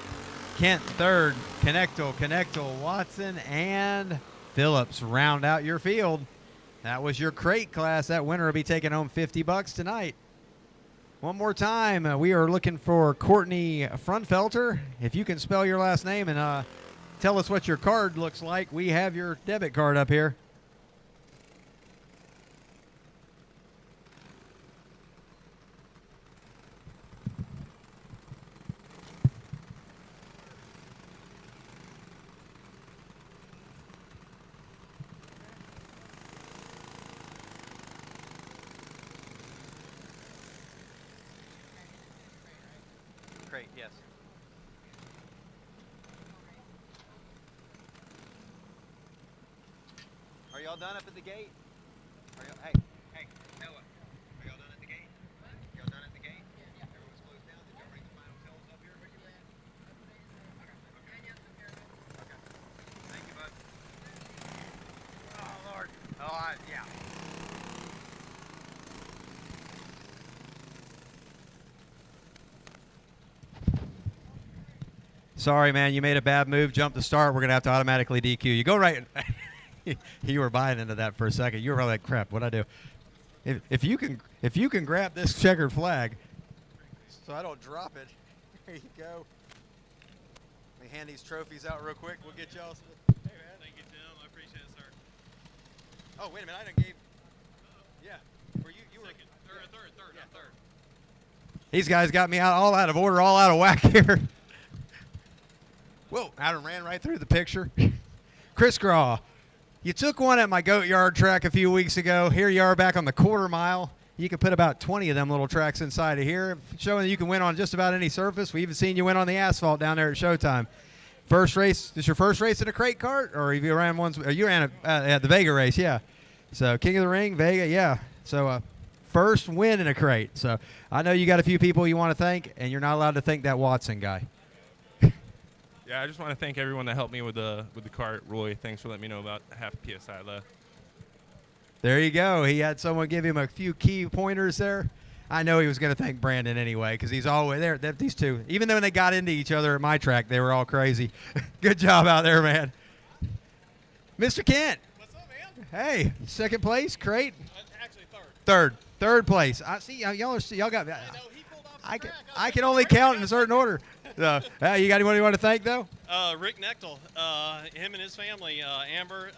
Kent third. Connectal, Watson, and Phillips round out your field. That was your crate class. That winner will be taking home $50 tonight. One more time, we are looking for Courtney Frontfelter. If you can spell your last name and tell us what your card looks like, we have your debit card up here. Yes. Are y'all done up at the gate? Hey, Noah, are y'all done at the gate? Y'all done at the gate? Yeah. Everyone's closed down. Did y'all bring the final totals up here? Where you at? Okay. Thank you, bud. Oh, Lord. Oh, yeah. Sorry, man, you made a bad move. Jump the start. We're going to have to automatically DQ you. Go right. You were buying into that for a second. You were probably like, crap, what'd I do? If you can grab this checkered flag so I don't drop it. There you go. Let me hand these trophies out real quick. We'll get y'all. Hey, man. Thank you, Tim. I appreciate it, sir. Oh, wait a minute. I done gave. Yeah. Were you were second. Third. Yeah. I'm third. These guys got me all out of order, all out of whack here. Whoa, I ran right through the picture. Chris Graw, you took one at my Goat Yard track a few weeks ago. Here you are back on the quarter mile. You can put about 20 of them little tracks inside of here, showing that you can win on just about any surface. We even seen you win on the asphalt down there at Showtime. First race, this your first race in a crate cart? Or have you ran ones? You ran at the Vega race, yeah. So King of the Ring, Vega, yeah. So first win in a crate. So I know you got a few people you want to thank, and you're not allowed to thank that Watson guy. Yeah, I just want to thank everyone that helped me with the cart. Roy, thanks for letting me know about half PSI left. There you go. He had someone give him a few key pointers there. I know he was going to thank Brandon anyway because he's always there. These two, even though when they got into each other at my track, they were all crazy. Good job out there, man. Mr. Kent. What's up, man? Hey, second place, crate. Actually, third. Third place. I see y'all got. I know he pulled off the track. I can only count in a certain order. You got anyone you want to thank though? Rick Nechtel, him and his family, Amber,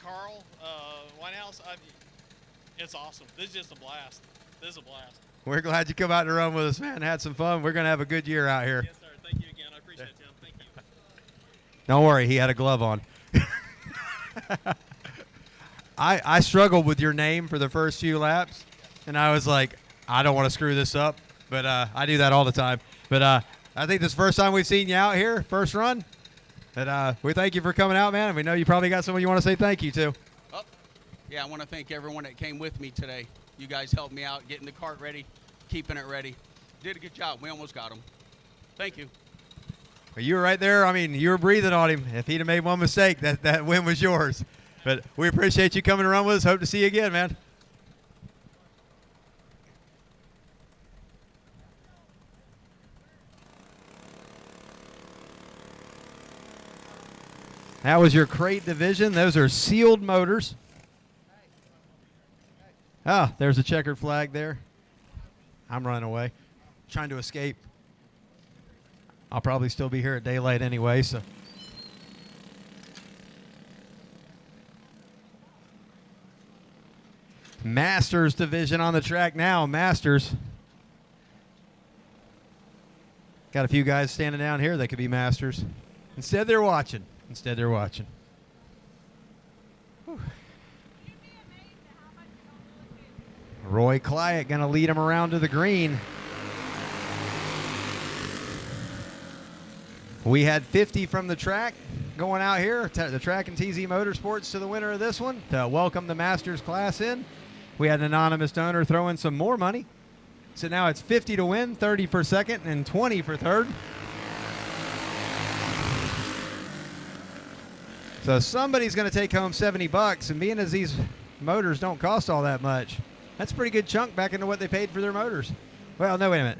Carl, Whitehouse. It's awesome. This is just a blast. This is a blast. We're glad you come out and run with us, man. Had some fun. We're gonna have a good year out here. Yes, sir. Thank you again. I appreciate it, Tim. Thank you. Don't worry, he had a glove on. I struggled with your name for the first few laps, and I was like, I don't want to screw this up, but I do that all the time. But I think this is the first time we've seen you out here, first run. And we thank you for coming out, man. And we know you probably got someone you want to say thank you to. Oh, yeah, I want to thank everyone that came with me today. You guys helped me out getting the cart ready, keeping it ready. Did a good job. We almost got them. Thank you. Well, you were right there. I mean, you were breathing on him. If he'd have made one mistake, that win was yours. But we appreciate you coming to run with us. Hope to see you again, man. That was your crate division. Those are sealed motors. Ah, there's a checkered flag there. I'm running away, trying to escape. I'll probably still be here at daylight anyway, so. Masters division on the track now. Masters. Got a few guys standing down here that could be masters. Instead, they're watching. Whew. Roy Clyott going to lead him around to the green. We had 50 from the track going out here, the Track and TZ Motorsports, to the winner of this one to welcome the Masters class in. We had an anonymous donor throw in some more money. So now it's 50 to win, 30 for second, and 20 for third. So somebody's going to take home $70, and being as these motors don't cost all that much, that's a pretty good chunk back into what they paid for their motors. Well, no, wait a minute.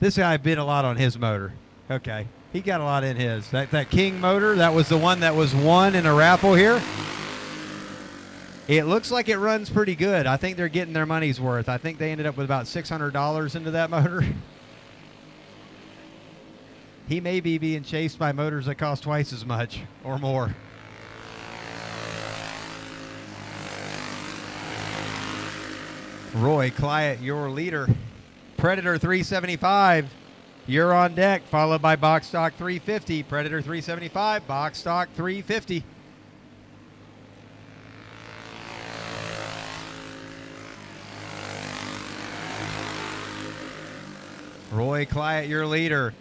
This guy bid a lot on his motor. Okay. He got a lot in his. That King motor, that was the one that was won in a raffle here. It looks like it runs pretty good. I think they're getting their money's worth. I think they ended up with about $600 into that motor. He may be being chased by motors that cost twice as much or more. Roy Clyott, your leader. Predator 375, you're on deck, followed by Box Stock 350. Predator 375, Box Stock 350. Roy Clyott, your leader.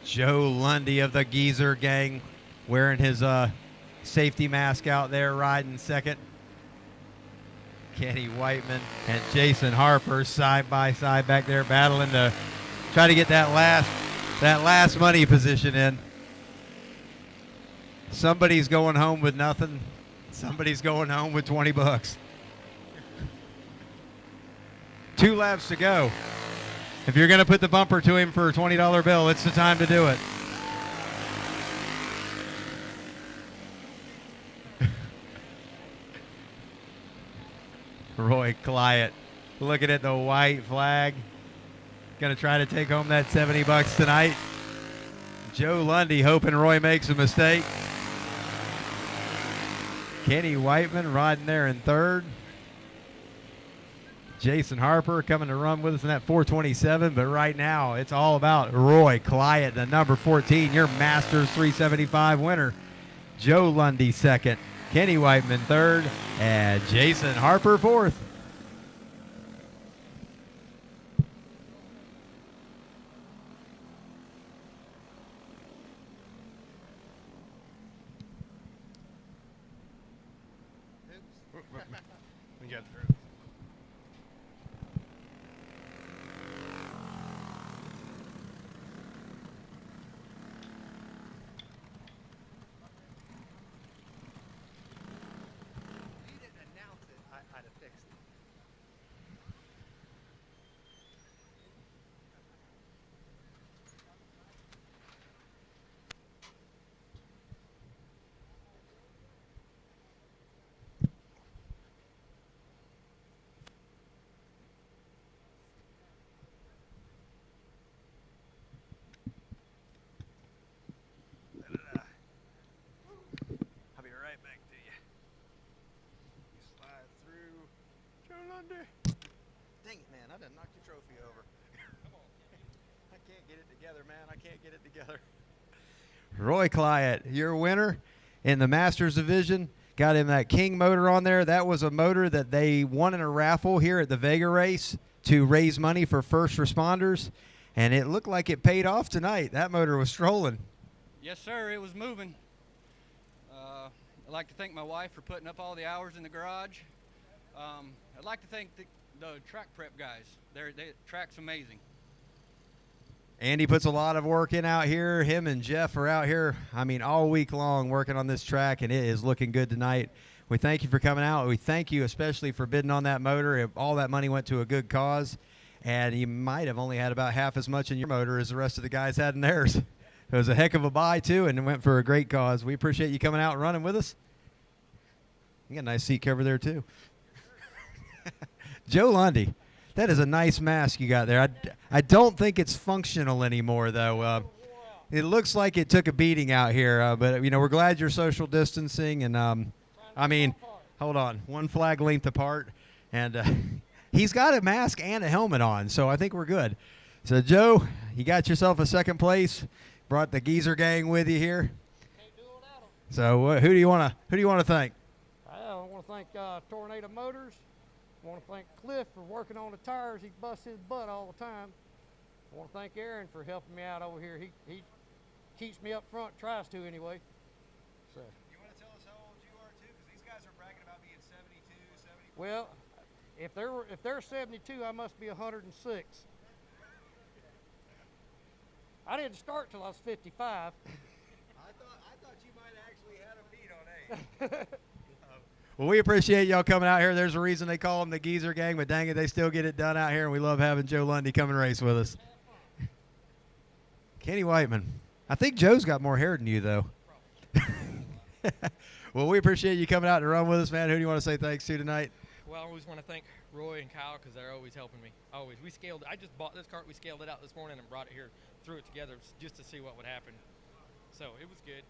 Joe Lundy of the Geezer Gang, wearing his safety mask out there, riding second. Kenny Whiteman and Jason Harper side by side back there, battling to try to get that last money position in. Somebody's going home with nothing. Somebody's going home with $20. 2 laps to go. If you're going to put the bumper to him for a $20 bill, it's the time to do it. Roy Clyott looking at the white flag. Going to try to take home that $70 tonight. Joe Lundy hoping Roy makes a mistake. Kenny Whiteman riding there in third. Jason Harper coming to run with us in that 427, but right now it's all about Roy Clyott, the number 14, your Masters 375 winner. Joe Lundy second, Kenny Whiteman third, and Jason Harper fourth. We got through. I'd have fixed it. I'll be right back to you. You slide through. Joe Lundy. Dang it, man. I done knocked your trophy over. Come on. I can't get it together, man. I can't get it together. Roy Clyott, your winner in the Masters division. Got him that King motor on there. That was a motor that they won in a raffle here at the Vega race to raise money for first responders, and it looked like it paid off tonight. That motor was strolling. Yes, sir. It was moving. I'd like to thank my wife for putting up all the hours in the garage. I'd like to thank the track prep guys. Track's amazing. Andy puts a lot of work in out here. Him and Jeff are out here, I mean, all week long working on this track, and it is looking good tonight. We thank you for coming out. We thank you especially for bidding on that motor. All that money went to a good cause, and you might have only had about half as much in your motor as the rest of the guys had in theirs. It was a heck of a buy, too, and it went for a great cause. We appreciate you coming out and running with us. You got a nice seat cover there, too. Joe Lundy. That is a nice mask you got there. I don't think it's functional anymore, though. It looks like it took a beating out here, but, you know, we're glad you're social distancing. And, I mean, hold on, one flag length apart. And he's got a mask and a helmet on, so I think we're good. So, Joe, you got yourself a second place. Brought the Geezer gang with you here. So, who do you want to thank? I want to thank Tornado Motors. I want to thank Cliff for working on the tires. He busts his butt all the time. I want to thank Aaron for helping me out over here. He keeps me up front, tries to anyway. So. You want to tell us how old you are too? Because these guys are bragging about being 72, 74. Well, if they're 72, I must be 106. I didn't start till I was 55. I thought you might have actually had a beat on age. Well, we appreciate y'all coming out here. There's a reason they call them the Geezer Gang, but dang it, they still get it done out here, and we love having Joe Lundy come and race with us. Kenny Whiteman. I think Joe's got more hair than you, though. Well, we appreciate you coming out to run with us, man. Who do you want to say thanks to tonight? Well, I always want to thank Roy and Kyle because they're always helping me. Always. I just bought this cart. We scaled it out this morning and brought it here, threw it together just to see what would happen. So it was good.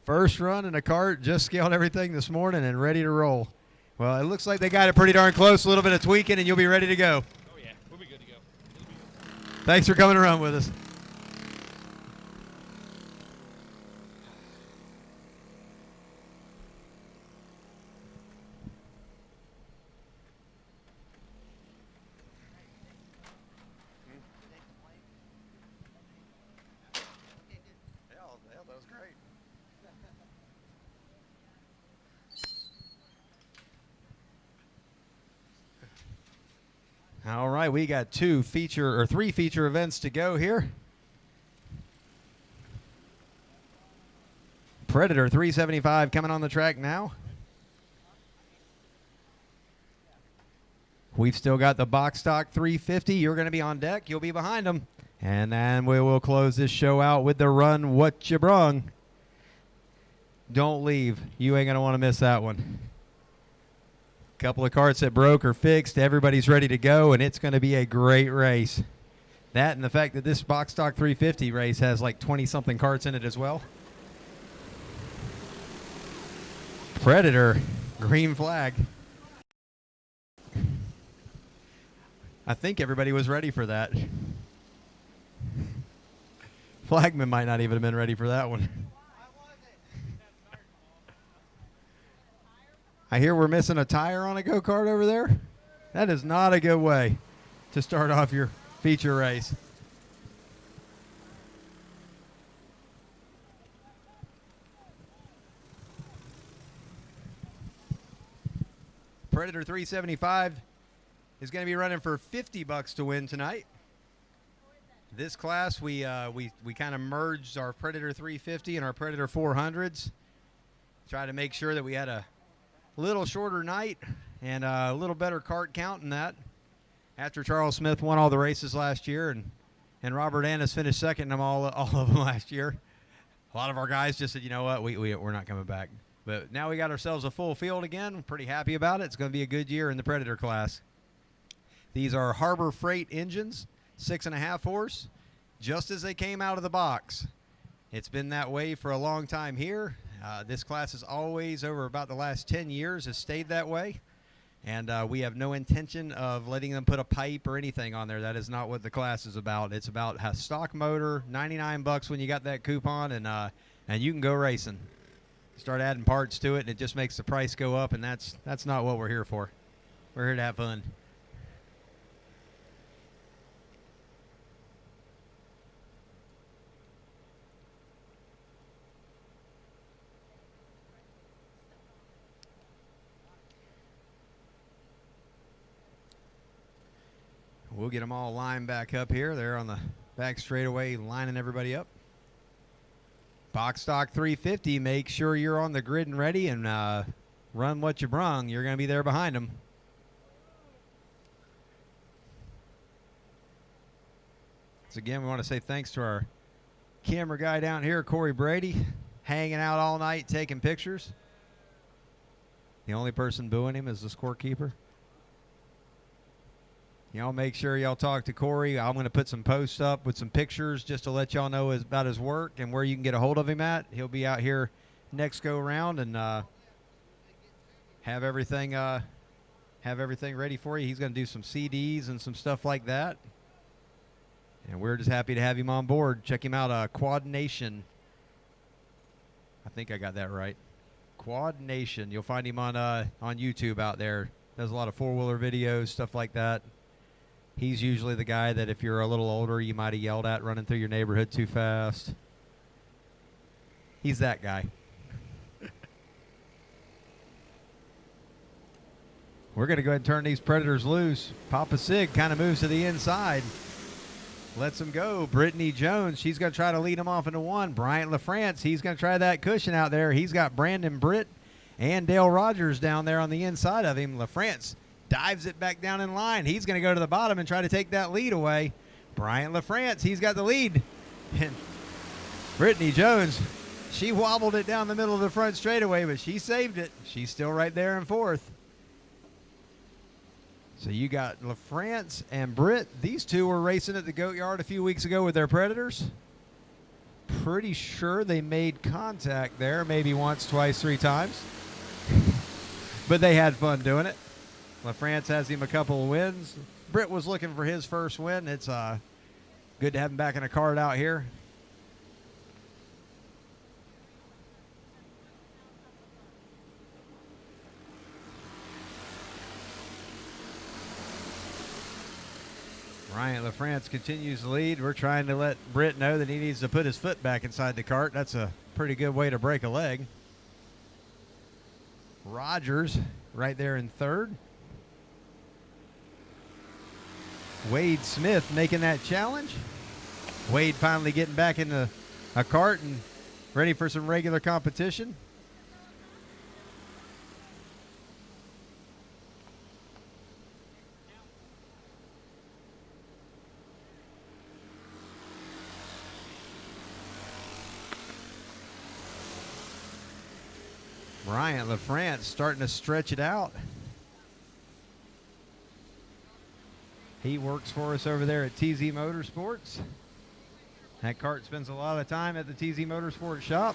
First run in a cart, just scaled everything this morning and ready to roll. Well, it looks like they got it pretty darn close. A little bit of tweaking, and you'll be ready to go. Oh, yeah. We'll be good to go. It'll be good. Thanks for coming to run with us. That was great. All right, we got three feature events to go here. Predator 375 coming on the track now. We've still got the box stock 350. You're going to be on deck. You'll be behind them. And then we will close this show out with the run what you brung. Don't leave. You ain't going to want to miss that one. Couple of carts that broke or fixed. Everybody's ready to go, and it's going to be a great race. That and the fact that this box stock 350 race has like 20-something carts in it as well. Predator, green flag. I think everybody was ready for that. Flagman might not even have been ready for that one. I hear we're missing a tire on a go-kart over there. That is not a good way to start off your feature race. Predator 375 is going to be running for $50 to win tonight. This class, we kind of merged our Predator 350 and our Predator 400s. Try to make sure that we had a little shorter night and a little better cart count in that. After Charles Smith won all the races last year and Robert Annis finished second in them all of them last year. A lot of our guys just said, you know what, we're not coming back. But now we got ourselves a full field again. We're pretty happy about it. It's going to be a good year in the Predator class. These are Harbor Freight engines, 6.5 horse, just as they came out of the box. It's been that way for a long time here. This class has always, over about the last 10 years, has stayed that way. And we have no intention of letting them put a pipe or anything on there. That is not what the class is about. It's about a stock motor, $99 when you got that coupon, and you can go racing. Start adding parts to it, and it just makes the price go up, and that's not what we're here for. We're here to have fun. We'll get them all lined back up here. They're on the back straightaway, lining everybody up. Box stock 350. Make sure you're on the grid and ready, and run what you brung. You're going to be there behind them. So again, we want to say thanks to our camera guy down here, Corey Brady, hanging out all night taking pictures. The only person booing him is the scorekeeper. Y'all make sure y'all talk to Corey. I'm going to put some posts up with some pictures just to let y'all know about his work and where you can get a hold of him at. He'll be out here next go round and have everything ready for you. He's going to do some CDs and some stuff like that. And we're just happy to have him on board. Check him out, Quad Nation. I think I got that right. Quad Nation. You'll find him on YouTube out there. Does a lot of four-wheeler videos, stuff like that. He's usually the guy that if you're a little older, you might have yelled at running through your neighborhood too fast. He's that guy. We're going to go ahead and turn these Predators loose. Papa Sig kind of moves to the inside. Lets him go. Brittany Jones, she's going to try to lead him off into one. Bryant LaFrance, he's going to try that cushion out there. He's got Brandon Britt and Dale Rogers down there on the inside of him. LaFrance dives it back down in line. He's going to go to the bottom and try to take that lead away. Bryant LaFrance, he's got the lead. And Brittany Jones, she wobbled it down the middle of the front straightaway, but she saved it. She's still right there in fourth. So you got LaFrance and Britt. These two were racing at the Goat Yard a few weeks ago with their Predators. Pretty sure they made contact there, maybe once, twice, three times. But they had fun doing it. LaFrance has him a couple of wins. Britt was looking for his first win. It's good to have him back in a cart out here. Ryan LaFrance continues to lead. We're trying to let Britt know that he needs to put his foot back inside the cart. That's a pretty good way to break a leg. Rogers right there in third. Wade Smith making that challenge. Wade finally getting back into a cart and ready for some regular competition. Bryant LaFrance starting to stretch it out. He works for us over there at TZ Motorsports. That cart spends a lot of time at the TZ Motorsports shop.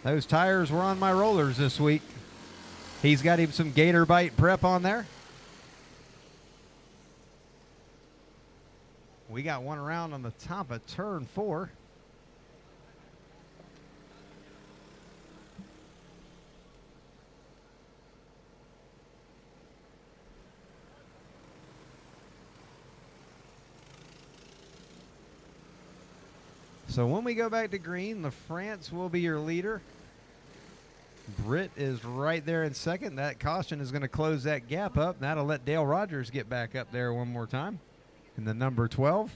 Those tires were on my rollers this week. He's got him some Gator Bite prep on there. We got one around on the top of turn 4. So when we go back to green, LaFrance will be your leader. Britt is right there in second. That caution is going to close that gap up. That'll let Dale Rogers get back up there one more time in the number 12.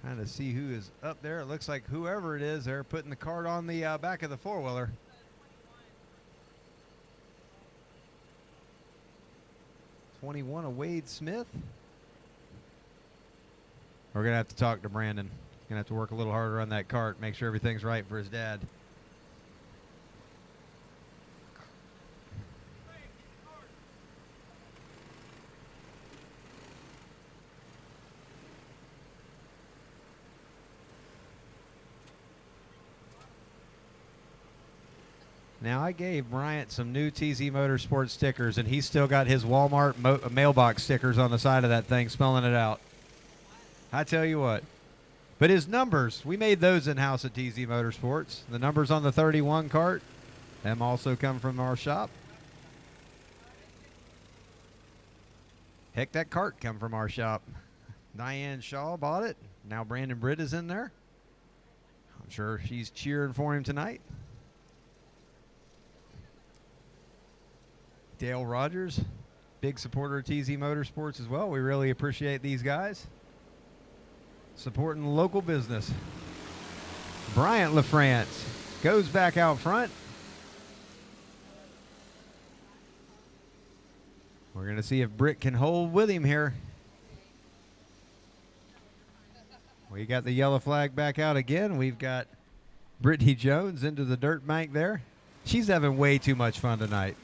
Trying to see who is up there. It looks like whoever it is, they're putting the cart on the back of the four-wheeler. '21 of Wade Smith. We're going to have to talk to Brandon. He's going to have to work a little harder on that cart, make sure everything's right for his dad. Now, I gave Bryant some new TZ Motorsports stickers, and he's still got his Walmart mailbox stickers on the side of that thing, smelling it out. I tell you what. But his numbers, we made those in-house at TZ Motorsports. The numbers on the 31 cart, them also come from our shop. Heck, that cart come from our shop. Diane Shaw bought it. Now Brandon Britt is in there. I'm sure she's cheering for him tonight. Dale Rogers, big supporter of TZ Motorsports as well. We really appreciate these guys supporting local business. Bryant LaFrance goes back out front. We're going to see if Britt can hold with him here. We got the yellow flag back out again. We've got Brittany Jones into the dirt bank there. She's having way too much fun tonight.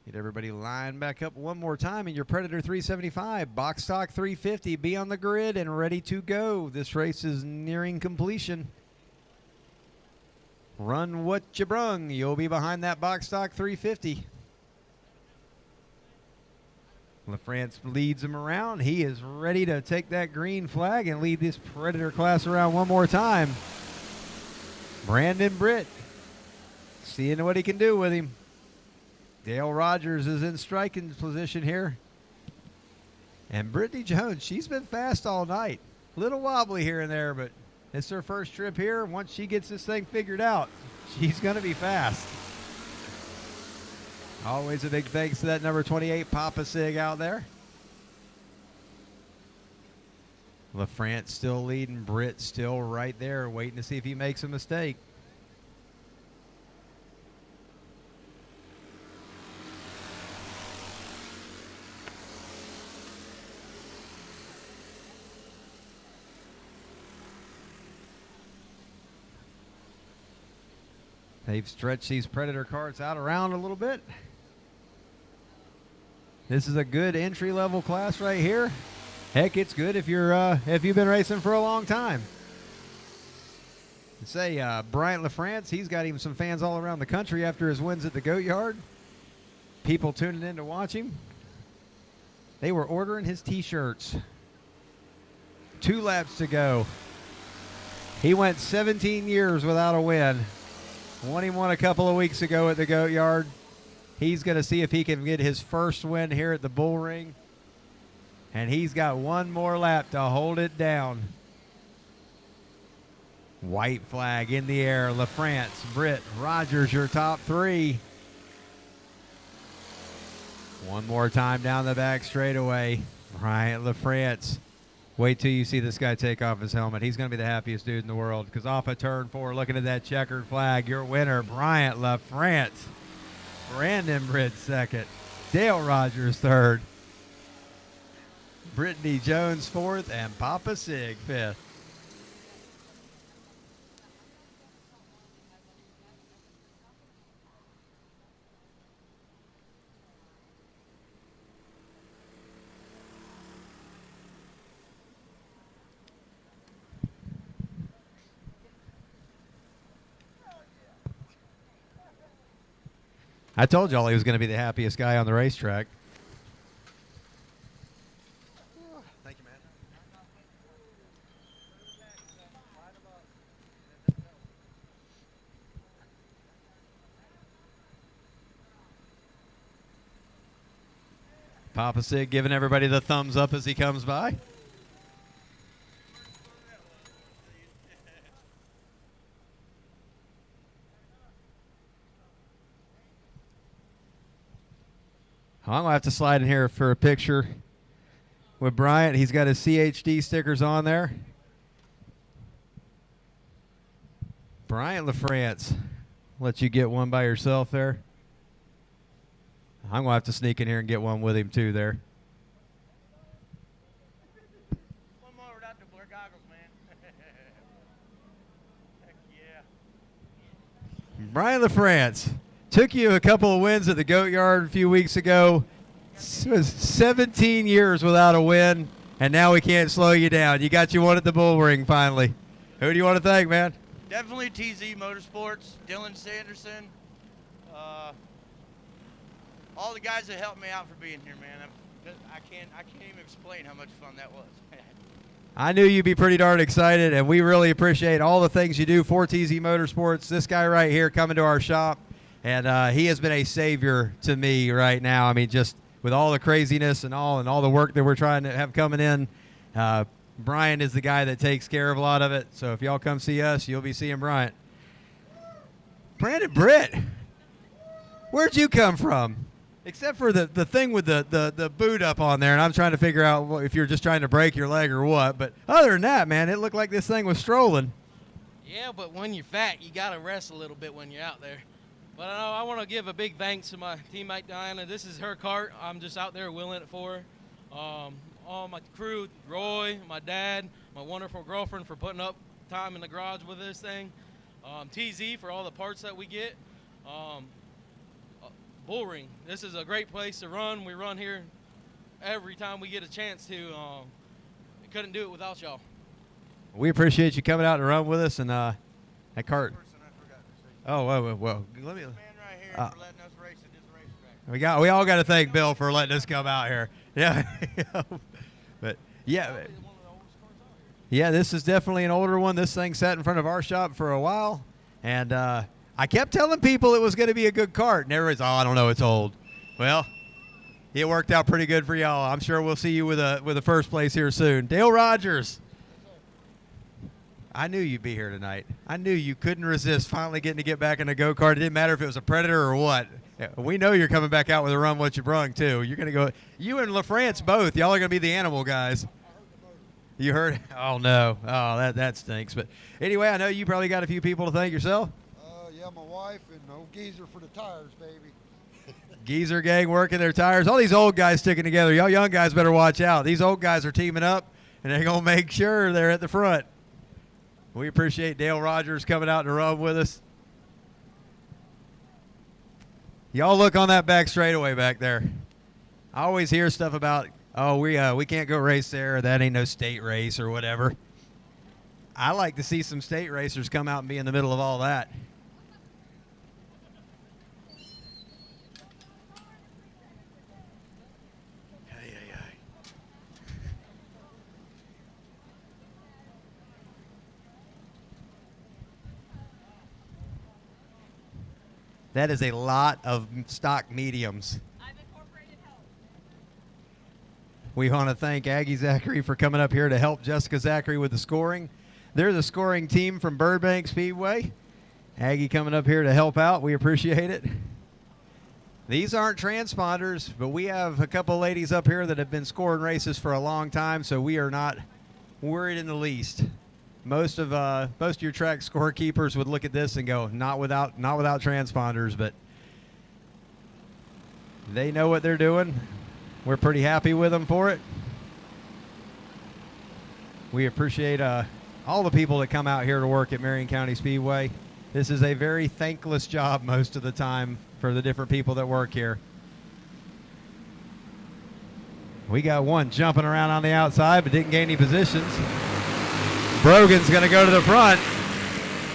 Get everybody lined back up one more time in your Predator 375. Box stock 350. Be on the grid and ready to go. This race is nearing completion. Run what you brung. You'll be behind that box stock 350. LaFrance leads him around. He is ready to take that green flag and lead this Predator class around one more time. Brandon Britt seeing what he can do with him. Dale Rogers is in striking position here. And Brittany Jones, she's been fast all night. A little wobbly here and there, but it's her first trip here. Once she gets this thing figured out, she's going to be fast. Always a big thanks to that number 28, Papa Sig out there. LaFrance still leading. Britt still right there, waiting to see if he makes a mistake. They've stretched these Predator carts out around a little bit. This is a good entry-level class right here. Heck, it's good if you've been racing for a long time. Say Bryant LaFrance, he's got him some fans all around the country after his wins at the Goat Yard. People tuning in to watch him. They were ordering his T-shirts. 2 laps to go. He went 17 years without a win. Won him one a couple of weeks ago at the Goat Yard. He's going to see if he can get his first win here at the Bullring. And he's got one more lap to hold it down. White flag in the air. LaFrance, Britt, Rogers, your top 3. One more time down the back straightaway. Bryant LaFrance. Wait till you see this guy take off his helmet. He's going to be the happiest dude in the world, because off of turn 4, looking at that checkered flag, your winner, Bryant LaFrance. Brandon Britt second. Dale Rogers third. Brittany Jones fourth, and Papa Sig fifth. I told y'all he was going to be the happiest guy on the racetrack. Thank you, man. Papa Sig giving everybody the thumbs up as he comes by. I'm going to have to slide in here for a picture with Bryant. He's got his CHD stickers on there. Bryant LaFrance, let you get one by yourself there. I'm going to have to sneak in here and get one with him too there. One more without the blur goggles, man. Heck yeah. Bryant LaFrance. Took you a couple of wins at the Goat Yard a few weeks ago. It was 17 years without a win, and now we can't slow you down. You got you one at the Bullring finally. Who do you want to thank, man? Definitely TZ Motorsports, Dylan Sanderson, all the guys that helped me out for being here, man. I can't even explain how much fun that was. I knew you'd be pretty darn excited, and we really appreciate all the things you do for TZ Motorsports. This guy right here coming to our shop, and he has been a savior to me right now. I mean, just with all the craziness and all the work that we're trying to have coming in, Brian is the guy that takes care of a lot of it. So if y'all come see us, you'll be seeing Brian. Brandon Britt, where'd you come from? Except for the thing with the boot up on there, and I'm trying to figure out if you're just trying to break your leg or what. But other than that, man, it looked like this thing was strolling. Yeah, but when you're fat, you got to rest a little bit when you're out there. But I want to give a big thanks to my teammate Diana. This is her cart. I'm just out there wheeling it for her. All my crew, Roy, my dad, my wonderful girlfriend for putting up time in the garage with this thing. TZ for all the parts that we get. Bullring. This is a great place to run. We run here every time we get a chance to. Couldn't do it without y'all. We appreciate you coming out to run with us, and that cart. Oh, well, let me. We all got to thank Bill for letting us come out here. Yeah, but yeah, this is definitely an older one. This thing sat in front of our shop for a while, and I kept telling people it was going to be a good cart, and everybody's, I don't know, it's old. Well, it worked out pretty good for y'all. I'm sure we'll see you with a first place here soon. Dale Rogers. I knew you'd be here tonight. I knew you couldn't resist finally getting to get back in a go-kart. It didn't matter if it was a Predator or what. We know you're coming back out with a run what you brung, too. You're going to go. You and LaFrance both. Y'all are going to be the animal guys. You heard? Oh, no. Oh, that stinks. But anyway, I know you probably got a few people to thank yourself. Yeah, my wife and old Geezer for the tires, baby. Geezer gang working their tires. All these old guys sticking together. Y'all young guys better watch out. These old guys are teaming up, and they're going to make sure they're at the front. We appreciate Dale Rogers coming out to run with us. Y'all look on that back straightaway back there. I always hear stuff about, oh, we can't go race there, or that ain't no state race or whatever. I like to see some state racers come out and be in the middle of all that. That is a lot of stock mediums. I've incorporated help. We want to thank Aggie Zachary for coming up here to help Jessica Zachary with the scoring. They're the scoring team from Burbank Speedway. Aggie coming up here to help out. We appreciate it. These aren't transponders, but we have a couple ladies up here that have been scoring races for a long time, so we are not worried in the least. Most of your track scorekeepers would look at this and go, not without transponders, but they know what they're doing. We're pretty happy with them for it. We appreciate all the people that come out here to work at Marion County Speedway. This is a very thankless job most of the time for the different people that work here. We got one jumping around on the outside but didn't gain any positions. Brogan's going to go to the front.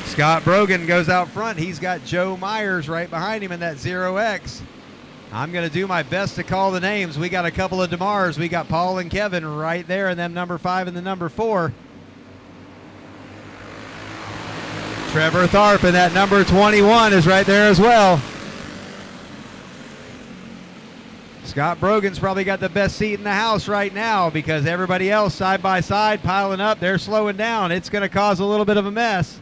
Scott Brogan goes out front. He's got Joe Myers right behind him in that 0X. I'm going to do my best to call the names. We got a couple of DeMars. We got Paul and Kevin right there, and them number 5 and the number 4. Trevor Tharp and that number 21 is right there as well. Scott Brogan's probably got the best seat in the house right now because everybody else side by side piling up. They're slowing down. It's going to cause a little bit of a mess.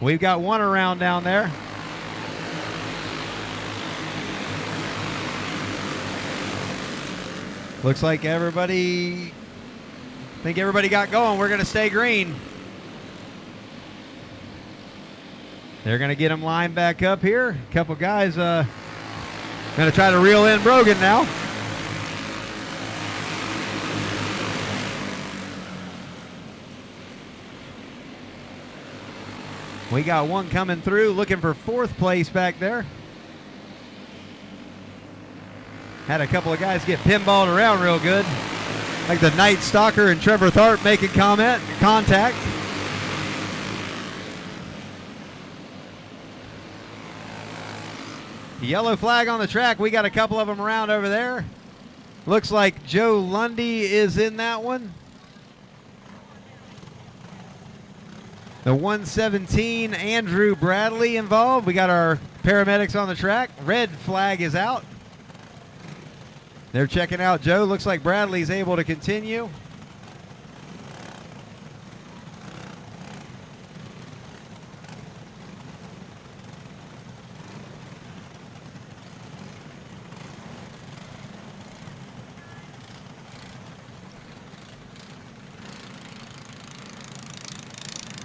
We've got one around down there. Looks like everybody got going. We're going to stay green. They're going to get him lined back up here. A couple guys going to try to reel in Brogan now. We got one coming through looking for 4th place back there. Had a couple of guys get pinballed around real good. Like the Night Stalker and Trevor Tharp making contact. Yellow flag on the track. We got a couple of them around over there. Looks like Joe Lundy is in that one. The 117, Andrew Bradley involved. We got our paramedics on the track. Red flag is out. They're checking out Joe. Looks like Bradley's able to continue.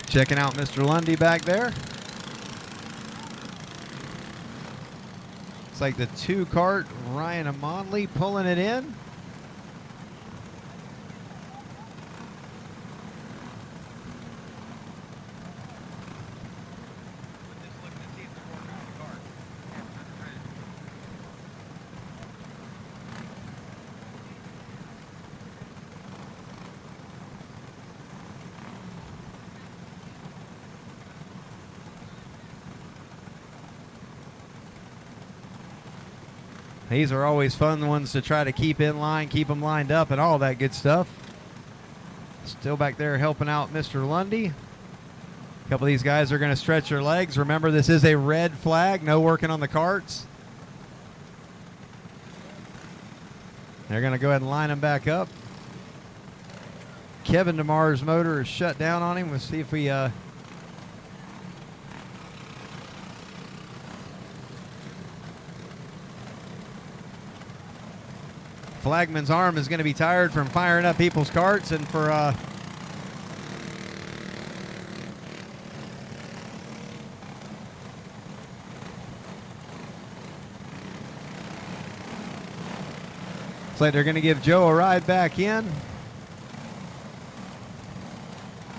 Checking out Mr. Lundy back there. It's like the 2 cart, Ryan Amonley pulling it in. These are always fun ones to try to keep in line, keep them lined up, and all that good stuff. Still back there helping out Mr. Lundy. A couple of these guys are going to stretch their legs. Remember, this is a red flag, no working on the carts. They're going to go ahead and line them back up. Kevin DeMar's motor is shut down on him. We'll see if we... Flagman's arm is going to be tired from firing up people's carts, and for looks like they're going to give Joe a ride back in.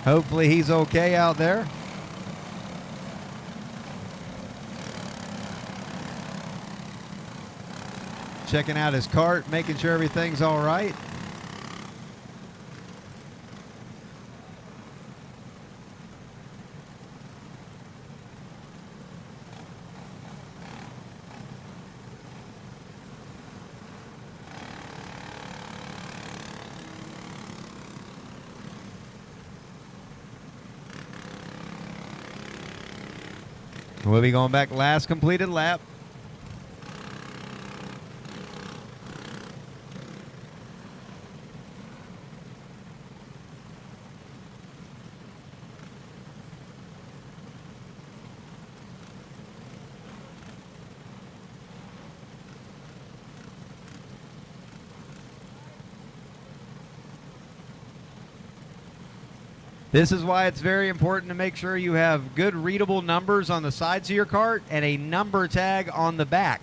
Hopefully he's okay out there. Checking out his cart, making sure everything's all right. We'll be going back last completed lap. This is why it's very important to make sure you have good readable numbers on the sides of your cart and a number tag on the back.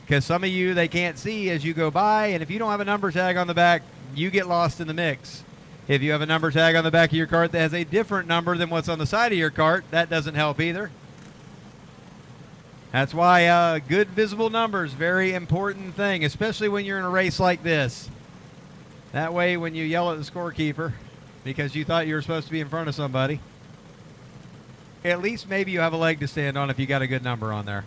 Because some of you, they can't see as you go by, and if you don't have a number tag on the back, you get lost in the mix. If you have a number tag on the back of your cart that has a different number than what's on the side of your cart, that doesn't help either. That's why good visible numbers, very important thing, especially when you're in a race like this. That way when you yell at the scorekeeper, because you thought you were supposed to be in front of somebody, at least maybe you have a leg to stand on if you got a good number on there.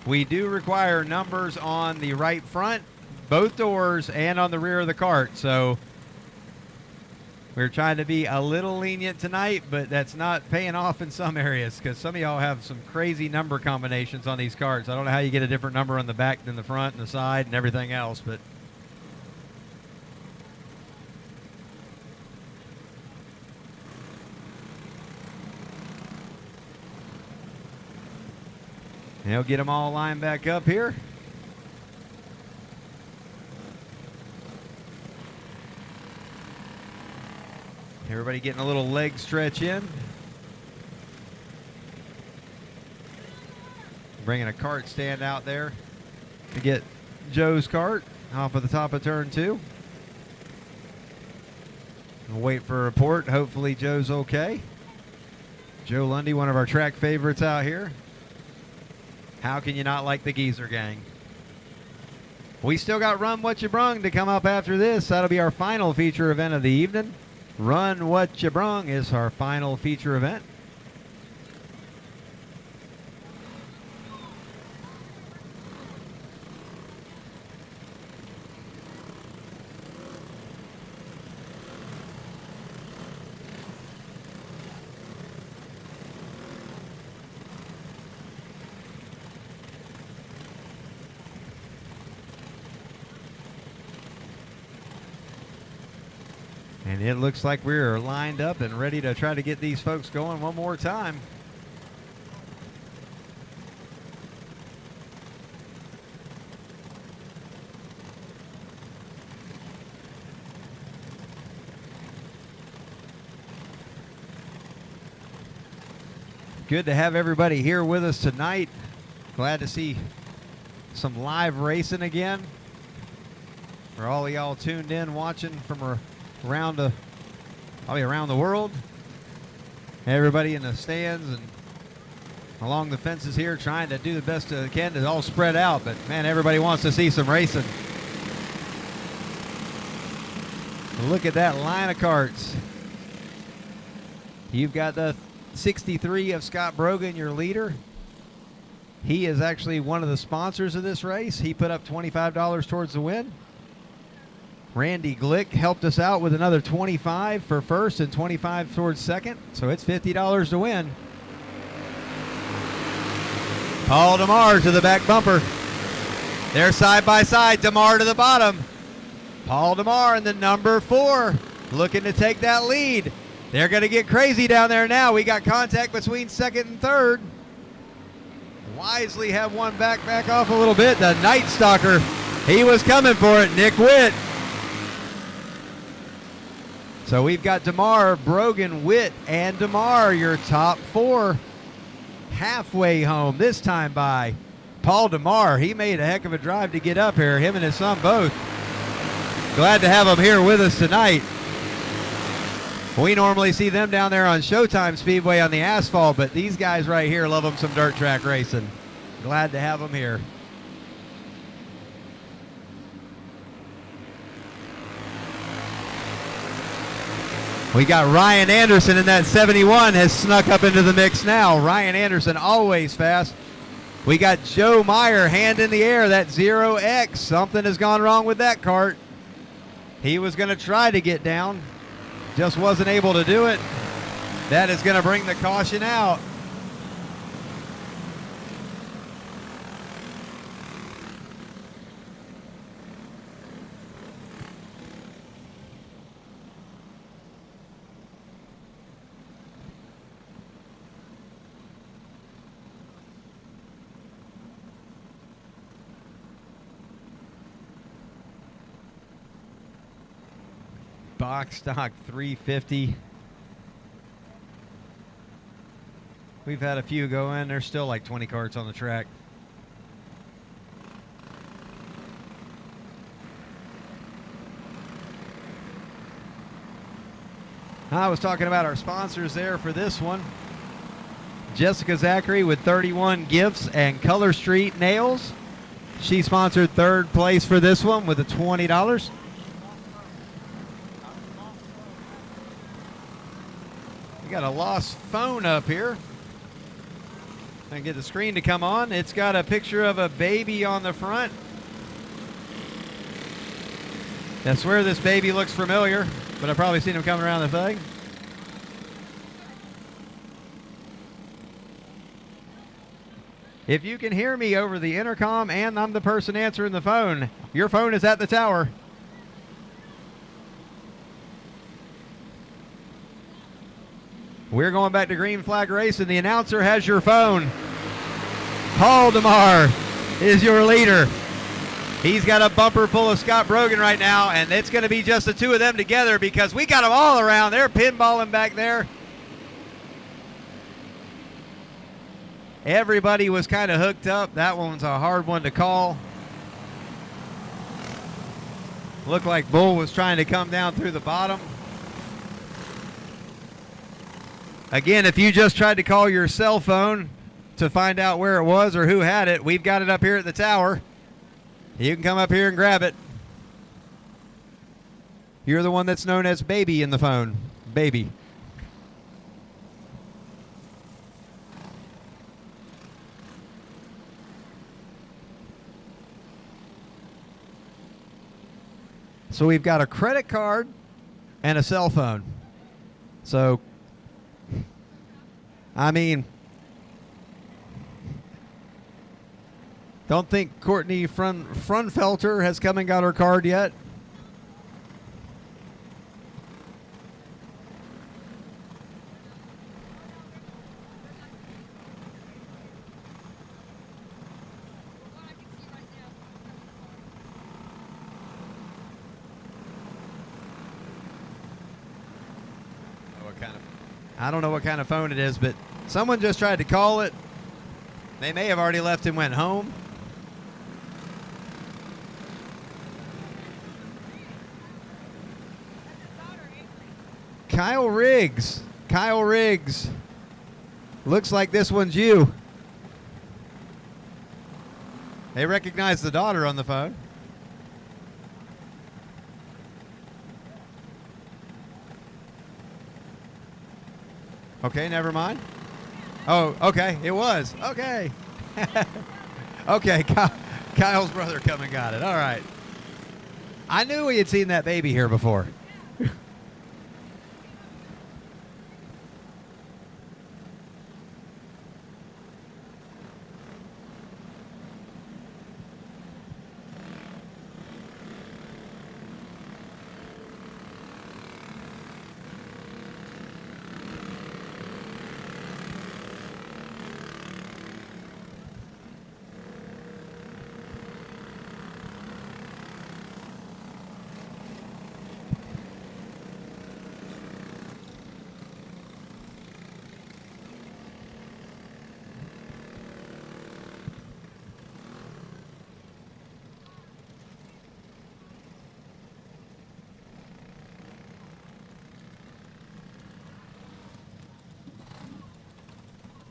We do require numbers on the right front, both doors, and on the rear of the cart. So we're trying to be a little lenient tonight, but that's not paying off in some areas because some of y'all have some crazy number combinations on these carts. I don't know how you get a different number on the back than the front and the side and everything else, but he'll get them all lined back up here. Everybody getting a little leg stretch in. Bringing a cart stand out there to get Joe's cart off of the top of turn 2. We'll wait for a report. Hopefully Joe's okay. Joe Lundy, one of our track favorites out here. How can you not like the Geezer gang? We still got Run What You Brung to come up after this. That'll be our final feature event of the evening. Run What You Brung is our final feature event. And it looks like we're lined up and ready to try to get these folks going one more time. Good to have everybody here with us tonight. Glad to see some live racing again. For all of y'all tuned in watching from around the world. Everybody in the stands and along the fences here trying to do the best they can to all spread out. But man, everybody wants to see some racing. Look at that line of carts. You've got the 63 of Scott Brogan, your leader. He is actually one of the sponsors of this race. He put up $25 towards the win. Randy Glick helped us out with another $25 for first and $25 towards second. So it's $50 to win. Paul DeMar to the back bumper. They're side by side. DeMar to the bottom. Paul DeMar in the number 4 looking to take that lead. They're going to get crazy down there now. We got contact between second and third. Wisely have one back off a little bit. The Night Stalker, he was coming for it. Nick Witt. So we've got DeMar, Brogan, Witt, and DeMar, your top 4. Halfway home this time by Paul DeMar. He made a heck of a drive to get up here, him and his son both. Glad to have them here with us tonight. We normally see them down there on Showtime Speedway on the asphalt, but these guys right here love them some dirt track racing. Glad to have them here. We got Ryan Anderson in that 71 has snuck up into the mix now. Ryan Anderson always fast. We got Joe Meyer hand in the air, that 0X. Something has gone wrong with that cart. He was going to try to get down. Just wasn't able to do it. That is going to bring the caution out. Box stock 350. We've had a few go in. There's still like 20 carts on the track. I was talking about our sponsors there for this one. Jessica Zachary with 31 gifts and Color Street Nails. She sponsored third place for this one with a $20. We got a lost phone up here. I get the screen to come on. It's got a picture of a baby on the front. I swear this baby looks familiar, but I've probably seen him coming around the thing. If you can hear me over the intercom and I'm the person answering the phone, your phone is at the tower. We're going back to green flag racing. The announcer has your phone. Paul DeMar is your leader. He's got a bumper full of Scott Brogan right now, and it's going to be just the two of them together because we got them all around. They're pinballing back there. Everybody was kind of hooked up. That one's a hard one to call. Looked like Bull was trying to come down through the bottom. Again, if you just tried to call your cell phone to find out where it was or who had it, we've got it up here at the tower. You can come up here and grab it. You're the one that's known as Baby in the phone. Baby. So we've got a credit card and a cell phone. So I mean, don't think Courtney Frunfelter has come and got her card yet. I don't know what kind of phone it is, but someone just tried to call it. They may have already left and went home. Kyle Riggs. Kyle Riggs. Looks like this one's you. They recognize the daughter on the phone. Okay, never mind. Oh, okay, it was. Okay. Okay, Kyle's brother come and got it. All right. I knew we had seen that baby here before.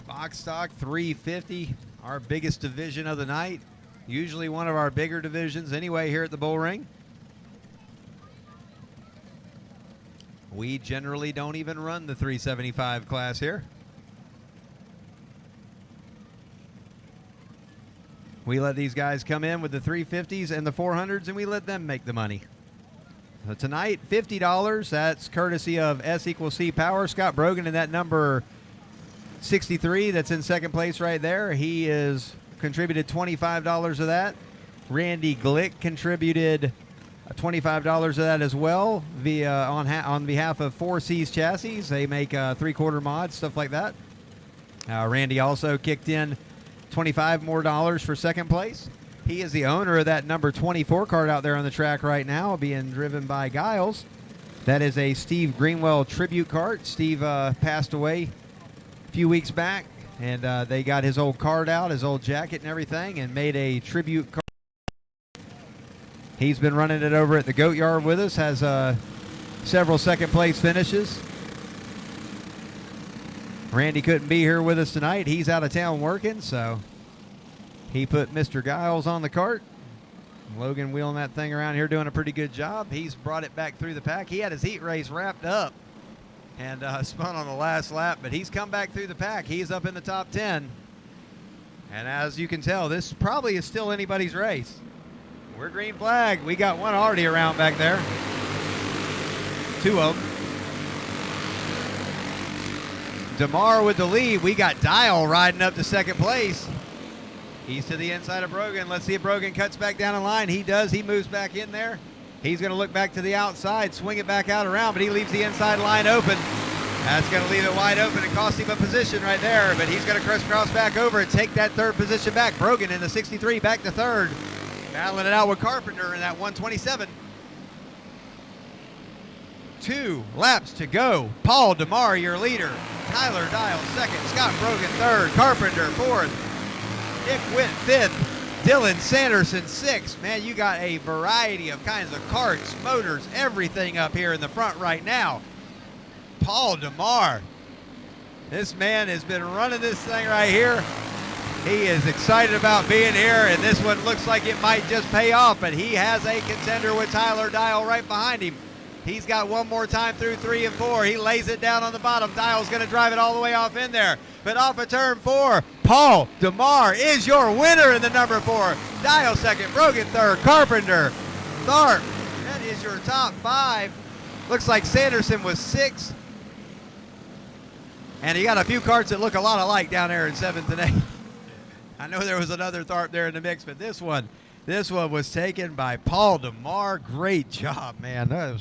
Box stock 350, our biggest division of the night. Usually one of our bigger divisions anyway here at the Bullring. We generally don't even run the 375 class here. We let these guys come in with the 350s and the 400s, and we let them make the money. So tonight, $50. That's courtesy of S equals C Power. Scott Brogan in that number 63 that's in second place right there. He is contributed $25 of that. Randy Glick contributed $25 of that as well via on behalf of 4C's Chassis. They make 3/4 mods, stuff like that. Randy also kicked in $25 more for second place. He is the owner of that number 24 cart out there on the track right now, being driven by Giles. That is a Steve Greenwell tribute cart. Steve passed away few weeks back, and they got his old card out, his old jacket and everything, and made a tribute card. He's been running it over at the Goat Yard with us, has several second place finishes. Randy couldn't be here with us tonight. He's out of town working, so he put Mr. Giles on the cart. Logan wheeling that thing around here doing a pretty good job. He's brought it back through the pack. He had his heat race wrapped up and spun on the last lap, but he's come back through the pack. He's up in the top 10. And as you can tell, this probably is still anybody's race. We're green flag. We got one already around back there. Two of them. DeMar with the lead. We got Dial riding up to second place. He's to the inside of Brogan. Let's see if Brogan cuts back down in line. He does. He moves back in there. He's going to look back to the outside, swing it back out around, but he leaves the inside line open. That's going to leave it wide open and cost him a position right there, but he's going to crisscross back over and take that third position back. Brogan in the 63 back to third. Battling it out with Carpenter in that 127. 2 laps to go. Paul DeMar, your leader. Tyler Dial second. Scott Brogan third. Carpenter fourth. Nick Witt fifth. Dylan Sanderson sixth. Man, you got a variety of kinds of carts, motors, everything up here in the front right now. Paul DeMar. This man has been running this thing right here. He is excited about being here, and this one looks like it might just pay off, but he has a contender with Tyler Dial right behind him. He's got one more time through 3 and 4. He lays it down on the bottom. Dial's going to drive it all the way off in there. But off of turn 4, Paul DeMar is your winner in the number 4. Dial second, Brogan third, Carpenter, Tharp. That is your top 5. Looks like Sanderson was 6. And you got a few carts that look a lot alike down there in 7th and 8th. I know there was another Tharp there in the mix, but this one was taken by Paul DeMar. Great job, man. That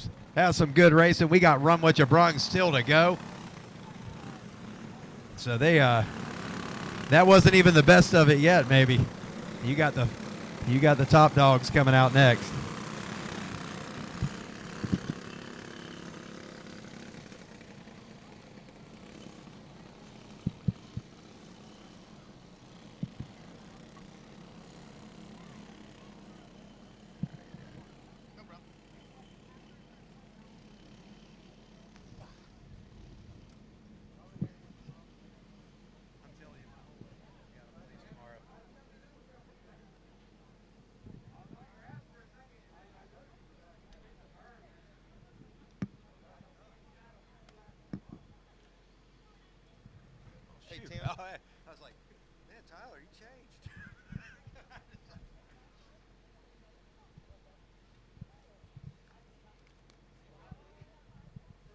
was some good racing. We got Run What You Brung still to go. So they that wasn't even the best of it yet, maybe. You got the top dogs coming out next.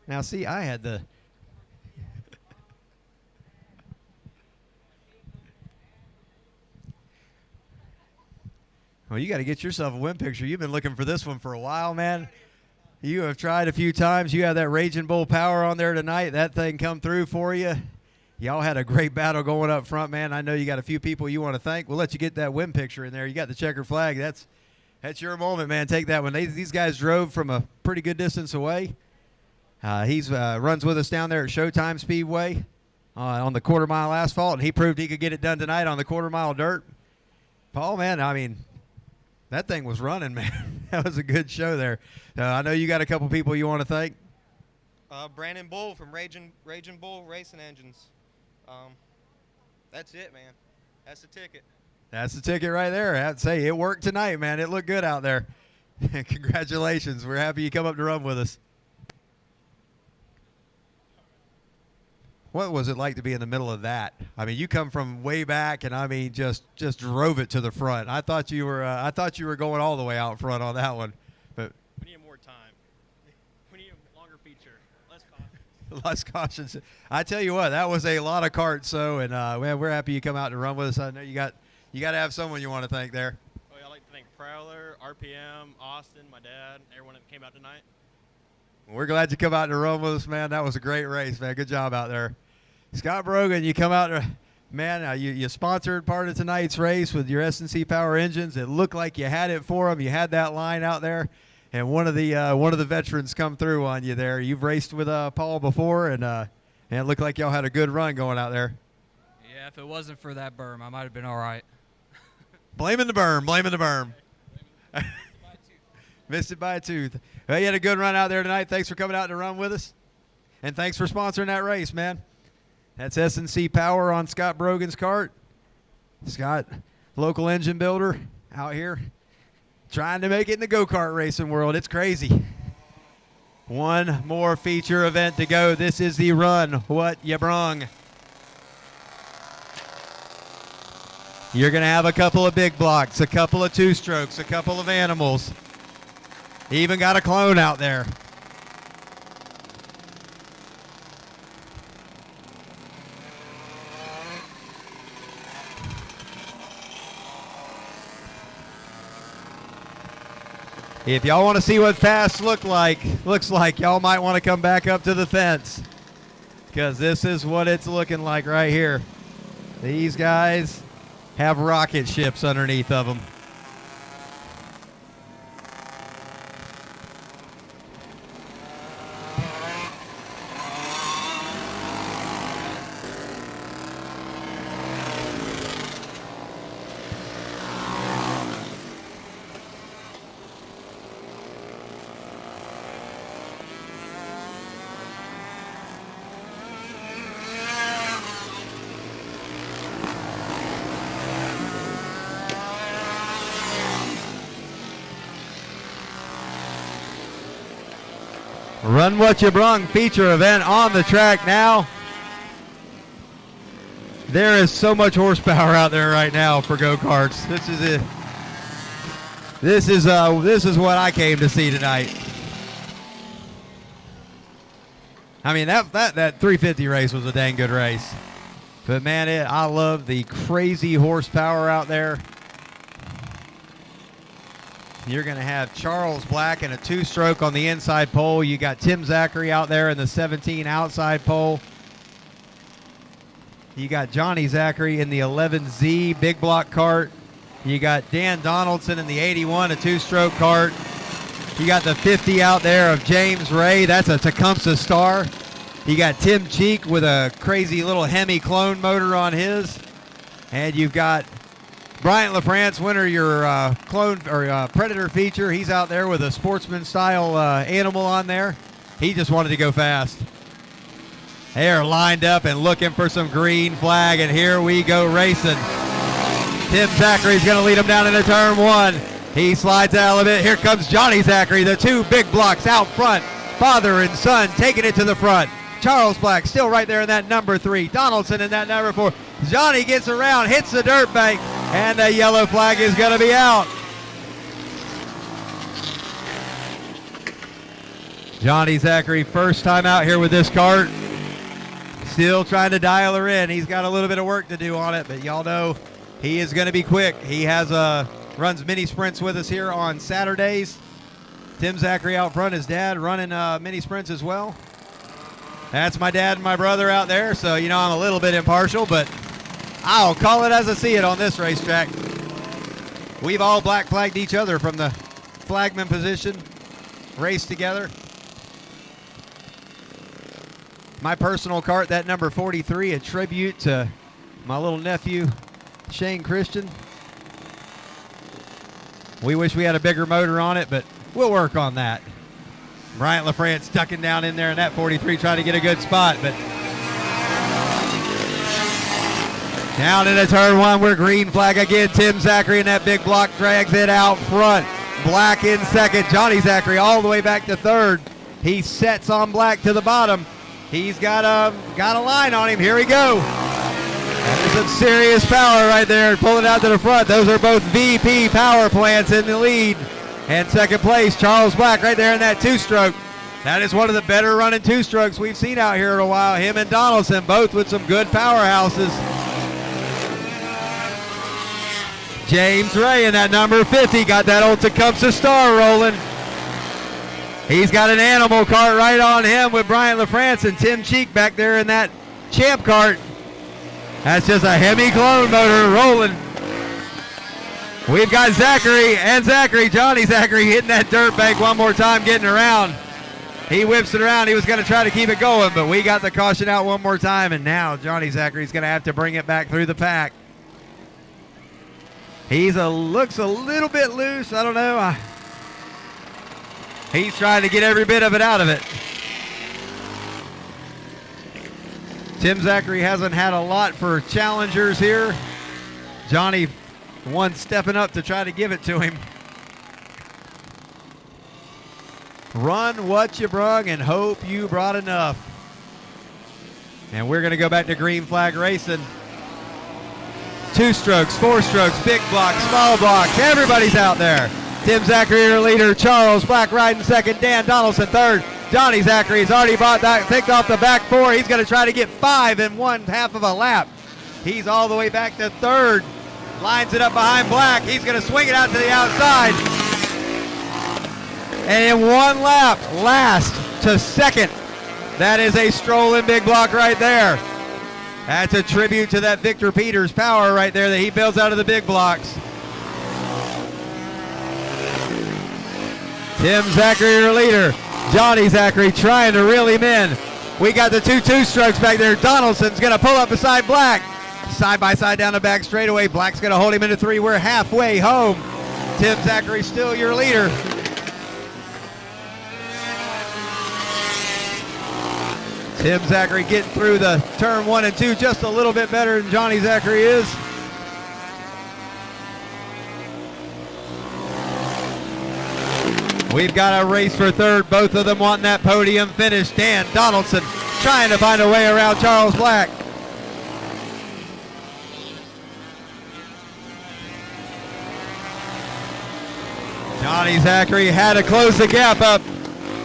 Now, see, I had the. Well, you got to get yourself a win picture. You've been looking for this one for a while, man. You have tried a few times. You had that Raging Bull Power on there tonight. That thing come through for you. Y'all had a great battle going up front, man. I know you got a few people you want to thank. We'll let you get that win picture in there. You got the checker flag. That's your moment, man. Take that one. These guys drove from a pretty good distance away. He's runs with us down there at Showtime Speedway on the quarter-mile asphalt, and he proved he could get it done tonight on the quarter-mile dirt. Paul, man, I mean, that thing was running, man. That was a good show there. I know you got a couple people you want to thank. Brandon Bull from Raging Bull Racing Engines. That's it, man. That's the ticket. That's the ticket right there. I'd say it worked tonight, man. It looked good out there. Congratulations. We're happy you come up to run with us. What was it like to be in the middle of that? I mean, you come from way back, and I mean, just drove it to the front. I thought you were going all the way out front on that one, but We need more time. We need a longer feature. Less caution. less cautions. I tell you what, that was a lot of karts. So, and man, we're happy you come out to run with us. I know you got to have someone you want to thank there. Oh, yeah, I'd like to thank Prowler, RPM, Austin, my dad, everyone that came out tonight. We're glad you come out to run with us, man. That was a great race, man. Good job out there. Scott Brogan, you come out, man, you sponsored part of tonight's race with your S&C Power engines. It looked like you had it for them. You had that line out there, and one of the veterans come through on you there. You've raced with Paul before, and it looked like y'all had a good run going out there. Yeah, if it wasn't for that berm, I might have been all right. Blaming the berm. Missed it by a tooth. Well, you had a good run out there tonight. Thanks for coming out to run with us, and thanks for sponsoring that race, man. That's S&C Power on Scott Brogan's kart. Scott, local engine builder out here trying to make it in the go-kart racing world. It's crazy. One more feature event to go. This is the run what you brung. You're going to have a couple of big blocks, a couple of two-strokes, a couple of animals. Even got a clone out there. If y'all want to see what fast looks like, y'all might want to come back up to the fence, because this is what it's looking like right here. These guys have rocket ships underneath of them. Run What You Brung feature event on the track now. There is so much horsepower out there right now for go-karts. This is it. This is what I came to see tonight. I mean, that 350 race was a dang good race. But man, I love the crazy horsepower out there. You're going to have Charles Black in a two-stroke on the inside pole. You got Tim Zachary out there in the 17 outside pole. You got Johnny Zachary in the 11Z big block kart. You got Dan Donaldson in the 81, a two-stroke kart. You got the 50 out there of James Ray. That's a Tecumseh Star. You got Tim Cheek with a crazy little Hemi clone motor on his. And you've got Bryant LaFrance, winner of your clone or Predator feature. He's out there with a sportsman-style animal on there. He just wanted to go fast. They are lined up and looking for some green flag, and here we go racing. Tim Zachary's going to lead him down into turn one. He slides out of it. Here comes Johnny Zachary, the two big blocks out front. Father and son taking it to the front. Charles Black still right there in that number 3. Donaldson in that number 4. Johnny gets around, hits the dirt bank, and the yellow flag is going to be out. Johnny Zachary, first time out here with this cart. Still trying to dial her in. He's got a little bit of work to do on it, but y'all know he is going to be quick. He has runs mini sprints with us here on Saturdays. Tim Zachary out front, his dad running mini sprints as well. That's my dad and my brother out there, so you know I'm a little bit impartial, but I'll call it as I see it on this racetrack. We've all black flagged each other from the flagman position, raced together. My personal cart, that number 43, a tribute to my little nephew, Shane Christian. We wish we had a bigger motor on it, but we'll work on that. Bryant LaFrance ducking down in there in that 43, trying to get a good spot, but down into turn one, we're green flag again. Tim Zachary in that big block drags it out front. Black in second. Johnny Zachary all the way back to third. He sets on Black to the bottom. He's got a line on him. Here we go. There's some serious power right there, pulling out to the front. Those are both VP power plants in the lead. And second place, Charles Black right there in that two-stroke. That is one of the better running two-strokes we've seen out here in a while. Him and Donaldson, both with some good powerhouses. James Ray in that number 50, got that old Tecumseh Star rolling. He's got an animal cart right on him with Bryant LaFrance and Tim Cheek back there in that champ cart. That's just a Hemi clone motor rolling. We've got Zachary, Johnny Zachary hitting that dirt bank one more time, getting around. He whips it around. He was going to try to keep it going, but we got the caution out one more time, and now Johnny Zachary's going to have to bring it back through the pack. Looks a little bit loose. I don't know. He's trying to get every bit of it out of it. Tim Zachary hasn't had a lot for challengers here. Johnny, one stepping up to try to give it to him. Run what you brung and hope you brought enough. And we're going to go back to green flag racing. Two strokes, four strokes, big blocks, small blocks. Everybody's out there. Tim Zachary, your leader. Charles Black riding second. Dan Donaldson third. Johnny Zachary has already brought that, picked off the back four. He's going to try to get 5 in 1/2 of a lap. He's all the way back to third. Lines it up behind Black. He's going to swing it out to the outside. And in one lap, last to second. That is a strolling big block right there. That's a tribute to that Victor Peters power right there that he builds out of the big blocks. Tim Zachary, your leader. Johnny Zachary trying to reel him in. We got the two strokes back there. Donaldson's going to pull up beside Black. Side by side down the back straightaway. Black's going to hold him into 3. We're halfway home. Tim Zachary still your leader. Tim Zachary getting through the turn 1 and 2 just a little bit better than Johnny Zachary is. We've got a race for third. Both of them wanting that podium finish. Dan Donaldson trying to find a way around Charles Black. Johnny Zachary had to close the gap up.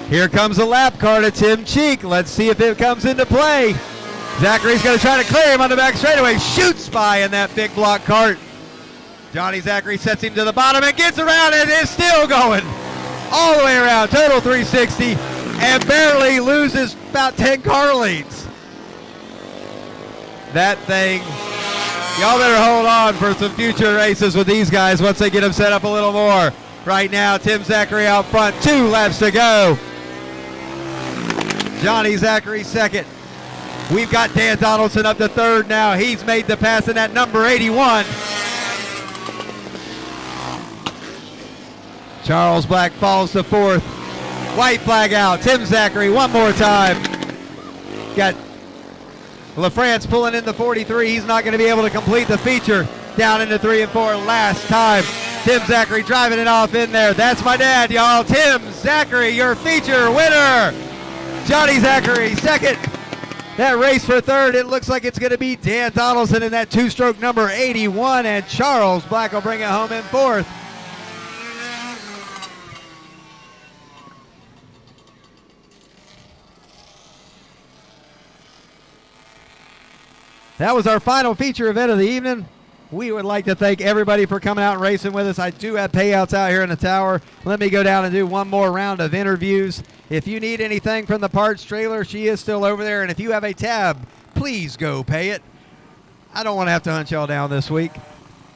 Here comes a lap car to Tim Cheek. Let's see if it comes into play. Zachary's going to try to clear him on the back straightaway. Shoots by in that big block cart. Johnny Zachary sets him to the bottom and gets around and is still going. All the way around, total 360, and barely loses about 10 car leads. That thing, y'all better hold on for some future races with these guys once they get them set up a little more. Right now, Tim Zachary out front, 2 laps to go. Johnny Zachary second. We've got Dan Donaldson up to third now. He's made the pass in that number 81. Charles Black falls to fourth. White flag out. Tim Zachary one more time. Got LaFrance pulling in the 43. He's not going to be able to complete the feature. Down into 3 and 4 last time. Tim Zachary driving it off in there. That's my dad, y'all. Tim Zachary, your feature winner. Johnny Zachary second. That race for third, it looks like it's going to be Dan Donaldson in that 2-stroke number 81, and Charles Black will bring it home in fourth. That was our final feature event of the evening. We would like to thank everybody for coming out and racing with us. I do have payouts out here in the tower. Let me go down and do one more round of interviews. If you need anything from the parts trailer, she is still over there. And if you have a tab, please go pay it. I don't want to have to hunt y'all down this week.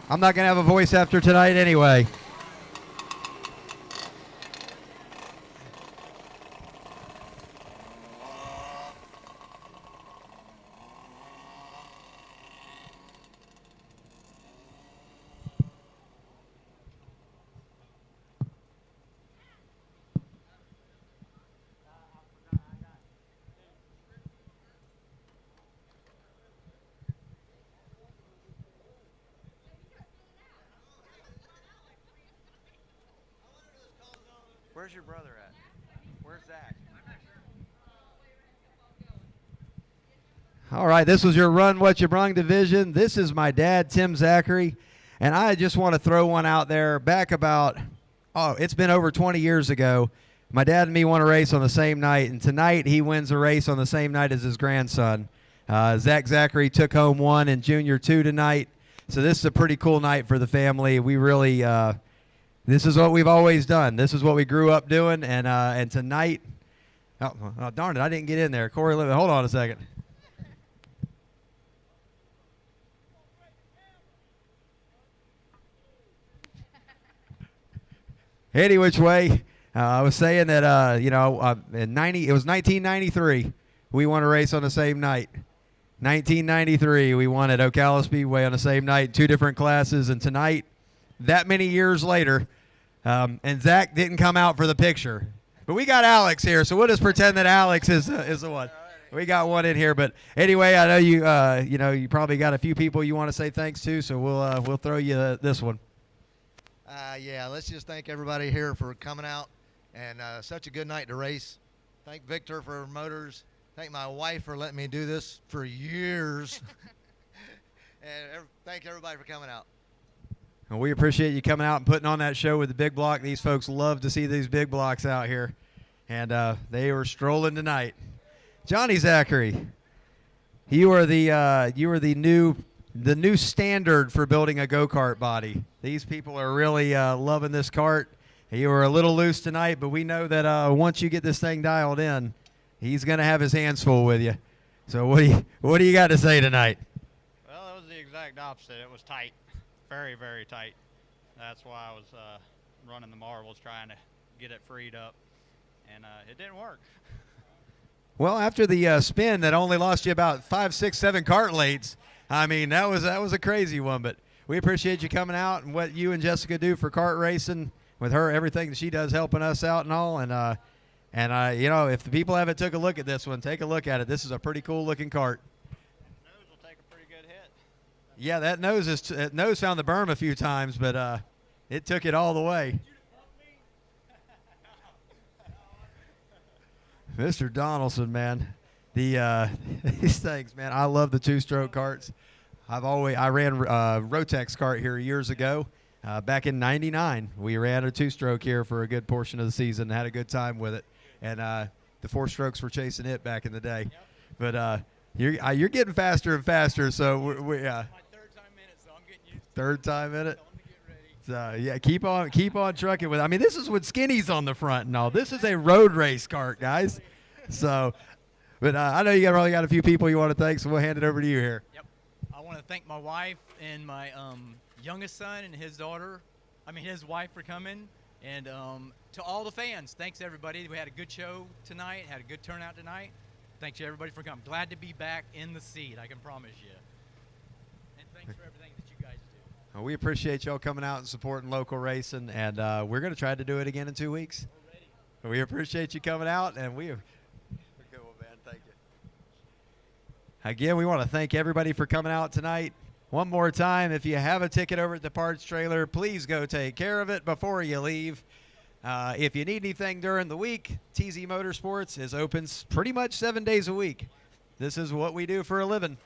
I'm not going to have a voice after tonight anyway. Where's your brother at? Where's Zach? All right, this was your Run What You Brung division. This is my dad, Tim Zachary, and I just want to throw one out there. Back about, it's been over 20 years ago. My dad and me won a race on the same night, and tonight he wins a race on the same night as his grandson. Zach Zachary took home 1 and Junior 2 tonight, so this is a pretty cool night for the family. We really, this is what we've always done. This is what we grew up doing, and tonight, oh darn it, I didn't get in there. Corey, hold on a second. Any which way, I was saying that it was 1993. We won a race on the same night. 1993, we won at Ocala Speedway on the same night, 2 different classes, and tonight, that many years later, and Zach didn't come out for the picture, but we got Alex here, so we'll just pretend that Alex is the one. We got one in here, but anyway, I know you probably got a few people you want to say thanks to, so we'll throw you this one. Yeah, let's just thank everybody here for coming out, and such a good night to race. Thank Victor for motors. Thank my wife for letting me do this for years. And thank everybody for coming out. And we appreciate you coming out and putting on that show with the big block. These folks love to see these big blocks out here, and they were strolling tonight. Johnny Zachary, you are the new standard for building a go-kart body. These people are really loving this kart. You were a little loose tonight, but we know that once you get this thing dialed in, he's going to have his hands full with you. So what do you got to say tonight? Well, it was the exact opposite. It was tight, very, very tight. That's why I was running the marbles, trying to get it freed up, and it didn't work. Well, after the spin that only lost you about 5, 6, 7 kart lates, I mean, that was a crazy one. But we appreciate you coming out and what you and Jessica do for kart racing, with her, everything that she does helping us out and all. And if the people haven't took a look at this one, take a look at it. This is a pretty cool looking kart. Nose will take a pretty good hit. Yeah, that nose found the berm a few times, but it took it all the way. Mr. Donaldson, man, these things, man. I love the 2-stroke karts. I ran Rotex kart here years ago. Back in '99, we ran a 2-stroke here for a good portion of the season. Had a good time with it, and the 4-strokes were chasing it back in the day. Yep. But you're getting faster and faster. So we my third time in it, so I'm getting used to it. Third time in it. So yeah, keep on trucking with it. I mean, this is with skinnies on the front and all. This is a road race kart, guys. So, but I know you probably got a few people you want to thank, so we'll hand it over to you here. Yep. I want to thank my wife and my youngest son and his wife for coming, and to all the fans, thanks everybody. We had a good show tonight, had a good turnout tonight. Thanks to everybody for coming. Glad to be back in the seat, I can promise you. And thanks for everything that you guys do. Well, we appreciate y'all coming out and supporting local racing, and we're going to try to do it again in 2 weeks. We appreciate you coming out, and we're cool, man. Thank you. Again, we want to thank everybody for coming out tonight. One more time, if you have a ticket over at the parts trailer, please go take care of it before you leave. If you need anything during the week, TZ Motorsports is open pretty much 7 days a week. This is what we do for a living.